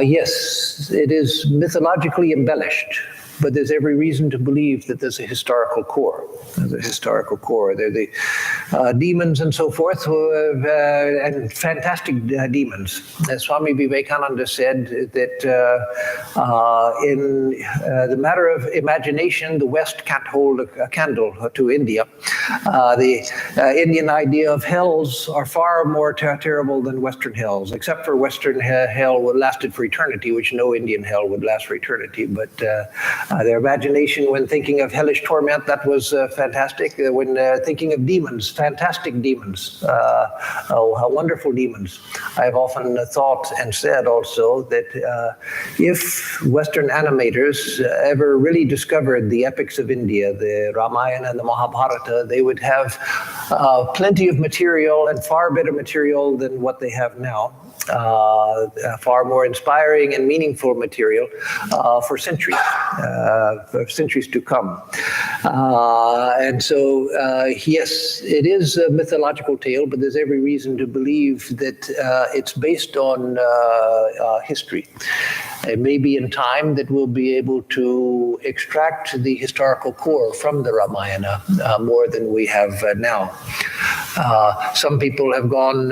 Yes, it is mythologically embellished, but there's every reason to believe that there's a historical core. There's a historical core. They're the demons and so forth, and fantastic demons. As Swami Vivekananda said that in the matter of imagination, the West can't hold a candle to India. The Indian idea of hells are far more terrible than Western hells, except for Western hell would lasted for eternity, which no Indian hell would last for eternity. But their imagination when thinking of hellish torment, that was fantastic. When thinking of demons, fantastic demons, wonderful demons. I've often thought and said also that if Western animators ever really discovered the epics of India, the Ramayana and the Mahabharata, they would have plenty of material and far better material than what they have now. Far more inspiring and meaningful material for centuries to come. And so, yes, it is a mythological tale, but there's every reason to believe that it's based on history. It may be in time that we'll be able to extract the historical core from the Ramayana more than we have now. Some people have gone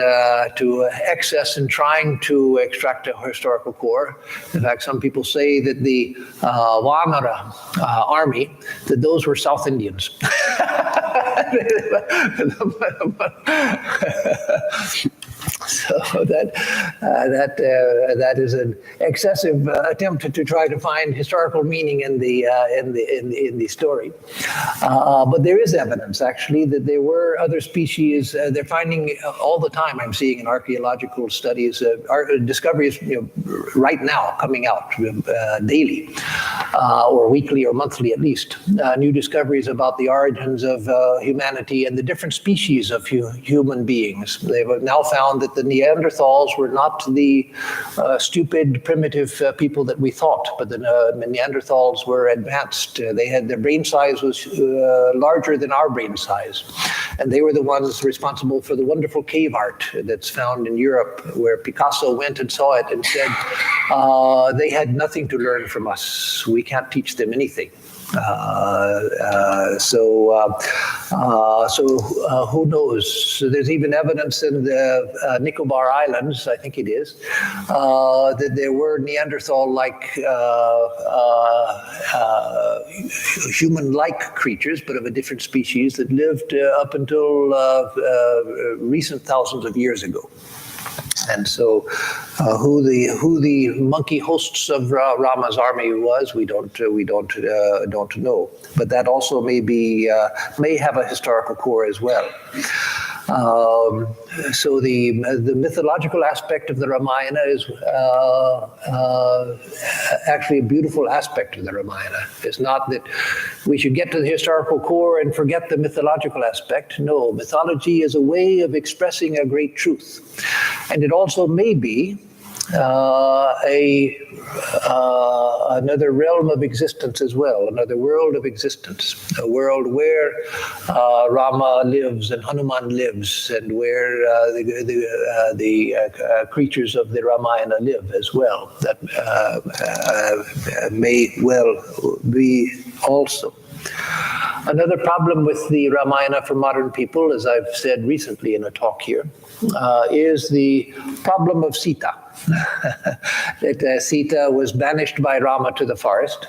to excess in trying to extract a historical core. In fact, some people say that the Vanara army, that those were South Indians. So that is an excessive attempt to try to find historical meaning in the story. But there is evidence, actually, that there were other species. They're finding all the time. I'm seeing in archaeological studies, discoveries right now coming out daily, or weekly or monthly at least. New discoveries about the origins of humanity and the different species of human beings. They've now found that the Neanderthals were not the stupid, primitive people that we thought, but the Neanderthals were advanced. Their brain size was larger than our brain size. And they were the ones responsible for the wonderful cave art that's found in Europe, where Picasso went and saw it and said, they had nothing to learn from us. We can't teach them anything. So who knows? So there's even evidence in the Nicobar Islands, I think it is, that there were Neanderthal-like human-like creatures, but of a different species that lived up until recent thousands of years ago. And so, who the monkey hosts of Rama's army was, we don't know. But that also may have a historical core as well. So the mythological aspect of the Ramayana is actually a beautiful aspect of the Ramayana. It's not that we should get to the historical core and forget the mythological aspect. No, mythology is a way of expressing a great truth. And it also may be another realm of existence as well, another world of existence, a world where Rama lives and Hanuman lives, and where the creatures of the Ramayana live as well. That may well be also. Another problem with the Ramayana for modern people, as I've said recently in a talk here, is the problem of Sita. That Sita was banished by Rama to the forest,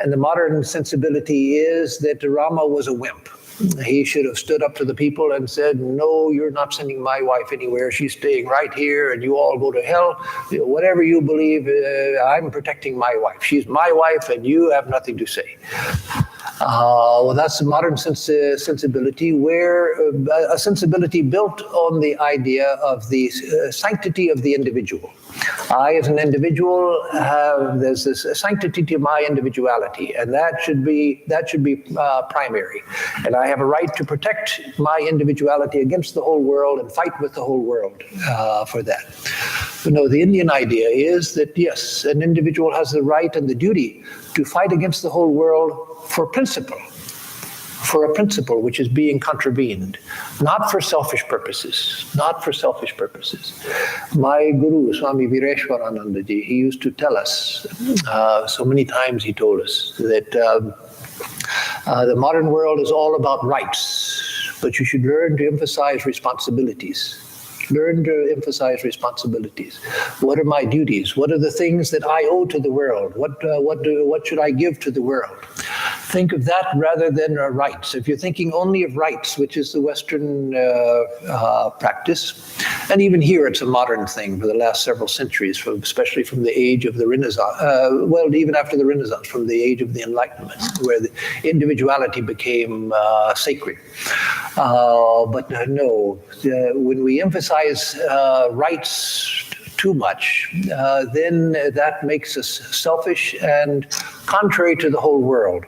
and the modern sensibility is that Rama was a wimp. He should have stood up to the people and said, no, you're not sending my wife anywhere. She's staying right here, and you all go to hell. Whatever you believe, I'm protecting my wife. She's my wife, and you have nothing to say. Well, that's a modern sensibility, where a sensibility built on the idea of the sanctity of the individual. I, as an individual, there's this sanctity to my individuality, and that should be primary. And I have a right to protect my individuality against the whole world and fight with the whole world for that. But no, the Indian idea is that, yes, an individual has the right and the duty to fight against the whole world for a principle which is being contravened, not for selfish purposes, not for selfish purposes. My guru, Swami Atmarupanandaji, he used to tell us, so many times he told us, that the modern world is all about rights, but you should learn to emphasize responsibilities. Learn to emphasize responsibilities. What are my duties? What are the things that I owe to the world? What should I give to the world? Think of that rather than rights. If you're thinking only of rights, which is the Western practice, and even here it's a modern thing for the last several centuries, especially from the age of the Renaissance, well, even after the Renaissance, from the age of the Enlightenment, where the individuality became sacred. But no, when we emphasize rights too much, then that makes us selfish and contrary to the whole world.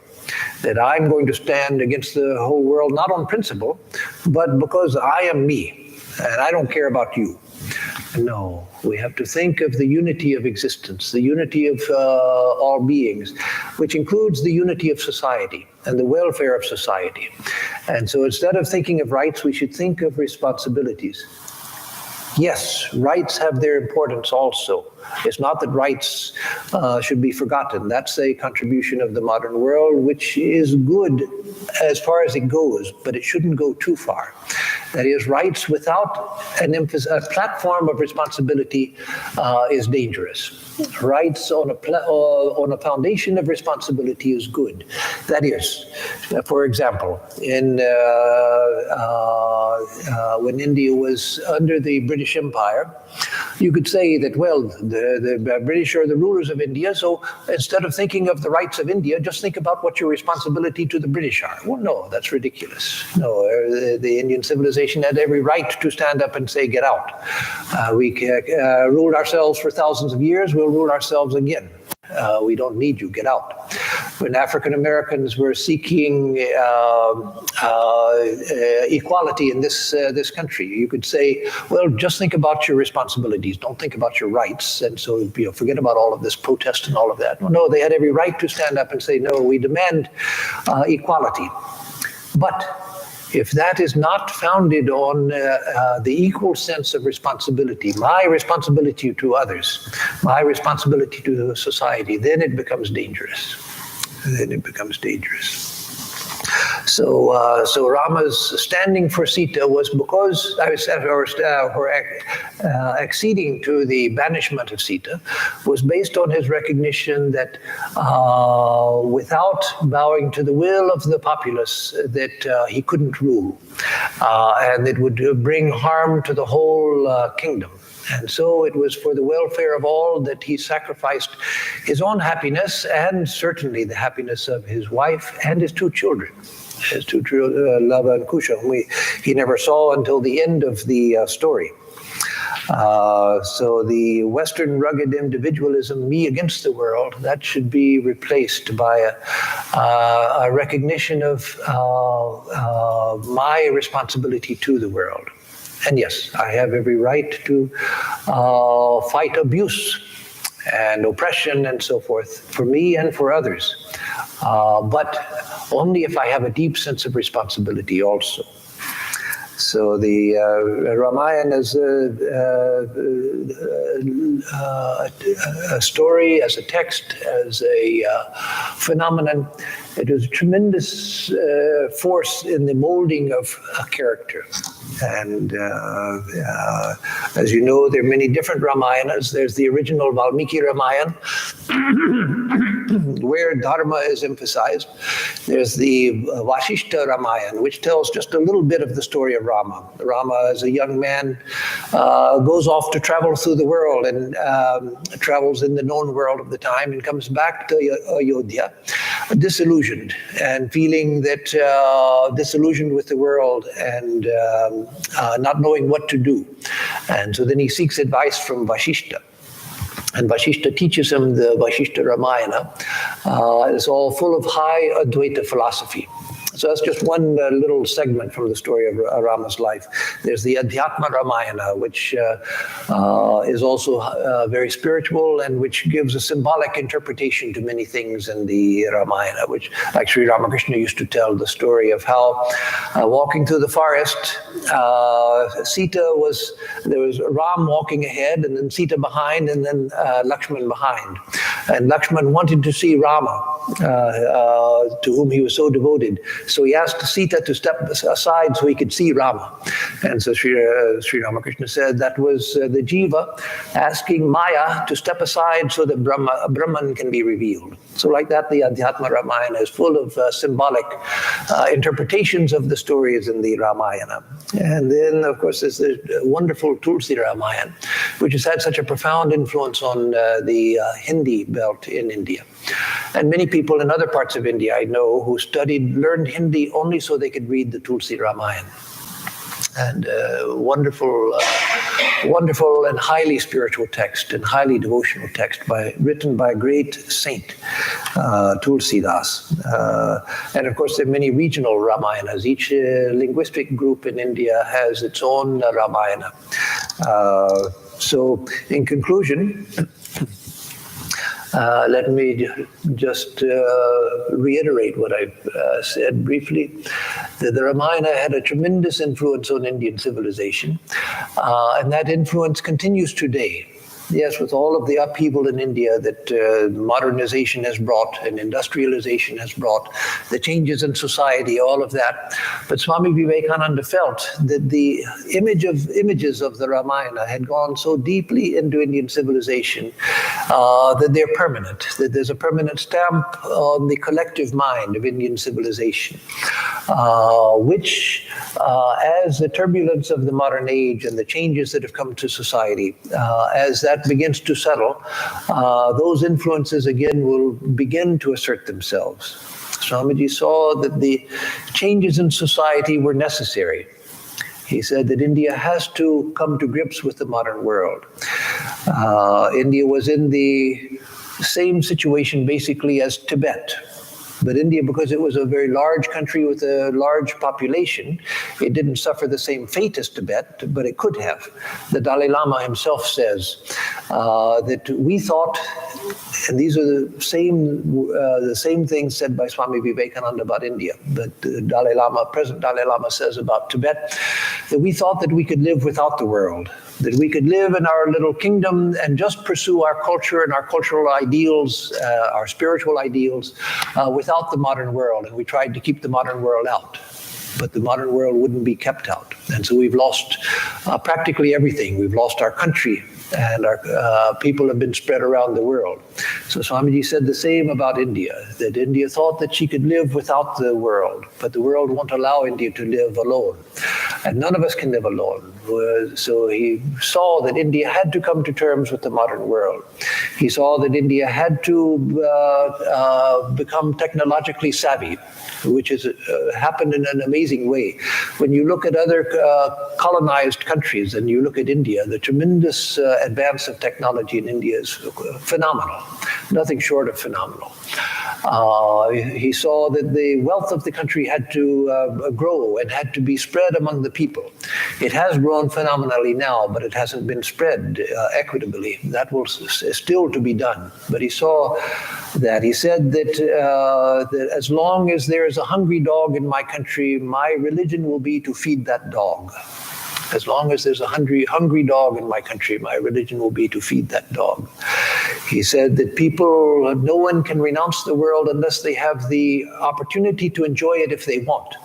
That I'm going to stand against the whole world, not on principle, but because I am me, and I don't care about you. No, we have to think of the unity of existence, the unity of all beings, which includes the unity of society and the welfare of society. And so instead of thinking of rights, we should think of responsibilities. Yes, rights have their importance also. It's not that rights should be forgotten. That's a contribution of the modern world, which is good as far as it goes, but it shouldn't go too far. That is, rights without a platform of responsibility is dangerous. Rights on a foundation of responsibility is good. That is, for example, when India was under the British Empire, you could say that, well, the British are the rulers of India, so instead of thinking of the rights of India, just think about what your responsibility to the British are. Well, no, that's ridiculous. No, the Indian civilization had every right to stand up and say, get out. We ruled ourselves for thousands of years, we'll rule ourselves again. We don't need you, get out. When African Americans were seeking equality in this country, you could say, well, just think about your responsibilities, don't think about your rights, and so forget about all of this protest and all of that. Well, no, they had every right to stand up and say, no, we demand equality. But if that is not founded on the equal sense of responsibility, my responsibility to others, my responsibility to society, then it becomes dangerous. Then it becomes dangerous. So Rama's standing for Sita was because acceding to the banishment of Sita was based on his recognition that without bowing to the will of the populace, that he couldn't rule, and it would bring harm to the whole kingdom. And so it was for the welfare of all that he sacrificed his own happiness and certainly the happiness of his wife and his two children. His two children, Lava and Kusha, whom he never saw until the end of the story. So the Western rugged individualism, me against the world, that should be replaced by a recognition of my responsibility to the world. And yes, I have every right to fight abuse and oppression and so forth for me and for others, but only if I have a deep sense of responsibility also. So the Ramayana is a story, as a text, as a phenomenon, It was a tremendous force in the molding of a character. And as you know, there are many different Ramayanas. There's the original Valmiki Ramayana, where Dharma is emphasized. There's the Vashishta Ramayana, which tells just a little bit of the story of Rama. Rama, as a young man, goes off to travel through the world and travels in the known world of the time and comes back to Ayodhya, disillusioned and feeling that disillusioned with the world and not knowing what to do. And so then he seeks advice from Vashishta. And Vashishta teaches him the Vashishta Ramayana. It's all full of high Advaita philosophy. So that's just one little segment from the story of Rama's life. There's the Adhyatma Ramayana, which is also very spiritual and which gives a symbolic interpretation to many things in the Ramayana, which like Sri Ramakrishna used to tell the story of how walking through the forest, there was Ram walking ahead and then Sita behind and then Lakshman behind. And Lakshman wanted to see Rama, to whom he was so devoted. So he asked Sita to step aside so he could see Rama. And so Sri Ramakrishna said that was the Jiva asking Maya to step aside so that Brahman can be revealed. So like that, the Adhyatma Ramayana is full of symbolic interpretations of the stories in the Ramayana. And then, of course, there's the wonderful Tulsi Ramayana, which has had such a profound influence on the Hindi belt in India. And many people in other parts of India I know who learned Hindi only so they could read the Tulsi Ramayana. And wonderful and highly spiritual text and highly devotional text written by a great saint, Tulsidas. And of course, there are many regional Ramayanas. Each linguistic group in India has its own Ramayana. So in conclusion, let me just reiterate what I've said briefly. The Ramayana had a tremendous influence on Indian civilization, and that influence continues today. Yes, with all of the upheaval in India that modernization has brought and industrialization has brought, the changes in society, all of that. But Swami Vivekananda felt that the images of the Ramayana had gone so deeply into Indian civilization that they're permanent, that there's a permanent stamp on the collective mind of Indian civilization, which, as the turbulence of the modern age and the changes that have come to society, as that begins to settle, those influences again will begin to assert themselves. Swamiji saw that the changes in society were necessary. He said that India has to come to grips with the modern world. India was in the same situation basically as Tibet. But India, because it was a very large country with a large population, it didn't suffer the same fate as Tibet, but it could have. The Dalai Lama himself says that we thought, and these are the same things said by Swami Vivekananda about India, but the present Dalai Lama says about Tibet, that we thought that we could live without the world, that we could live in our little kingdom and just pursue our culture and our cultural ideals, our spiritual ideals, without the modern world. And we tried to keep the modern world out, but the modern world wouldn't be kept out. And so we've lost practically everything. We've lost our country, and our people have been spread around the world. So Swamiji said the same about India, that India thought that she could live without the world, but the world won't allow India to live alone. And none of us can live alone. So he saw that India had to come to terms with the modern world. He saw that India had to become technologically savvy, which has happened in an amazing way. When you look at other colonized countries and you look at India, the tremendous advance of technology in India is phenomenal, nothing short of phenomenal. He saw that the wealth of the country had to grow and had to be spread among the people. It has grown phenomenally now, but it hasn't been spread equitably. That is still to be done. But he saw that. He said that as long as there is a hungry dog in my country, my religion will be to feed that dog. As long as there's a hungry dog in my country, my religion will be to feed that dog. He said that no one can renounce the world unless they have the opportunity to enjoy it if they want.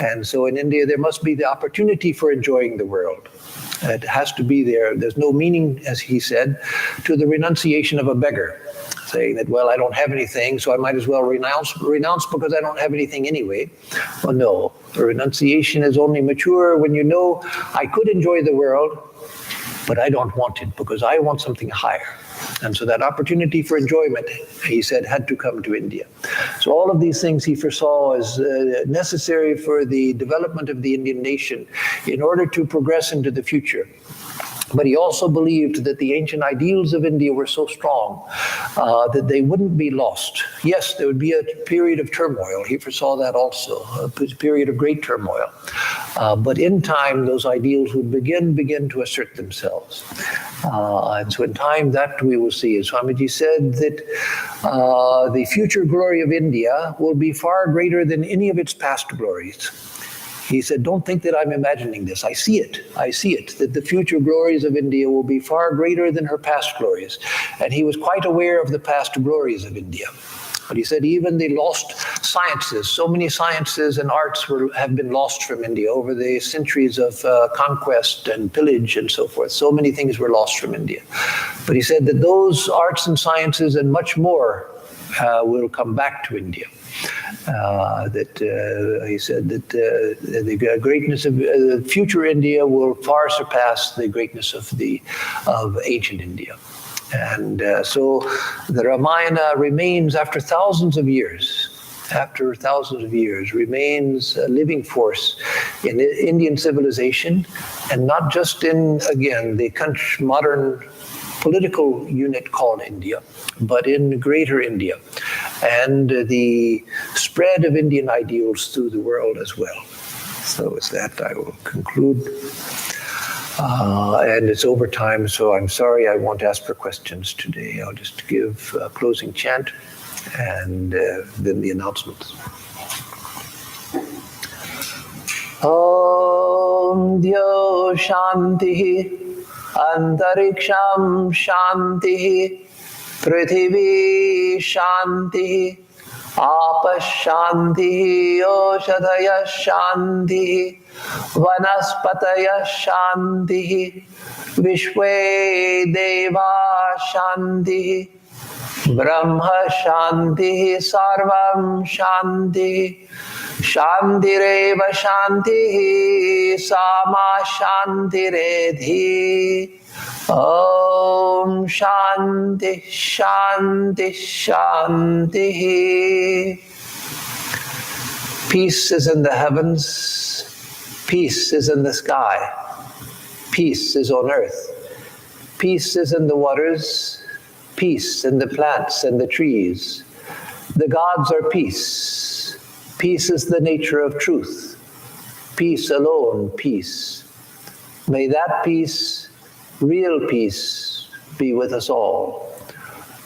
And so in India, there must be the opportunity for enjoying the world. It has to be there. There's no meaning, as he said, to the renunciation of a beggar, saying that, well, I don't have anything, so I might as well renounce because I don't have anything anyway. Well, no. The renunciation is only mature when you know, I could enjoy the world, but I don't want it because I want something higher. And so that opportunity for enjoyment, he said, had to come to India. So all of these things he foresaw as necessary for the development of the Indian nation in order to progress into the future. But he also believed that the ancient ideals of India were so strong that they wouldn't be lost. Yes, there would be a period of turmoil. He foresaw that also, a period of great turmoil. But in time, those ideals would begin to assert themselves. And so in time, that we will see. As Swamiji said, that the future glory of India will be far greater than any of its past glories. He said, don't think that I'm imagining this. I see it, that the future glories of India will be far greater than her past glories. And he was quite aware of the past glories of India. But he said even the lost sciences, so many sciences and arts have been lost from India over the centuries of conquest and pillage and so forth. So many things were lost from India. But he said that those arts and sciences and much more will come back to India. He said that the greatness of future India will far surpass the greatness of ancient India. And so the Ramayana remains after thousands of years, remains a living force in Indian civilization, and not just in, again, the modern political unit called India, but in greater India, and the spread of Indian ideals through the world as well. So with that, I will conclude. And it's over time, so I'm sorry I won't ask for questions today. I'll just give a closing chant and then the announcements. Om Dyo Shanti Antariksham Shanti Prithvi Shanti Apa Shanti Oshadaya Shanti Vanaspataya Shanti Vishwe Deva Shanti Brahma Shanti Sarvam Shanti Shantireva Shanti Sama Shantiredhi Om Shanti Shanti Shanti. Peace is in the heavens, peace is in the sky, peace is on earth, peace is in the waters, peace in the plants and the trees. The gods are peace. Peace is the nature of truth. Peace alone, peace. May that peace, real peace, be with us all.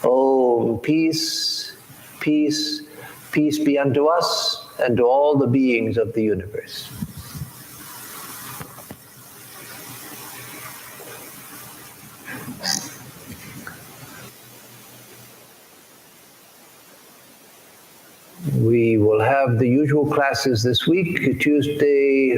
Oh, peace, peace, peace be unto us and to all the beings of the universe. We will have the usual classes this week. Tuesday,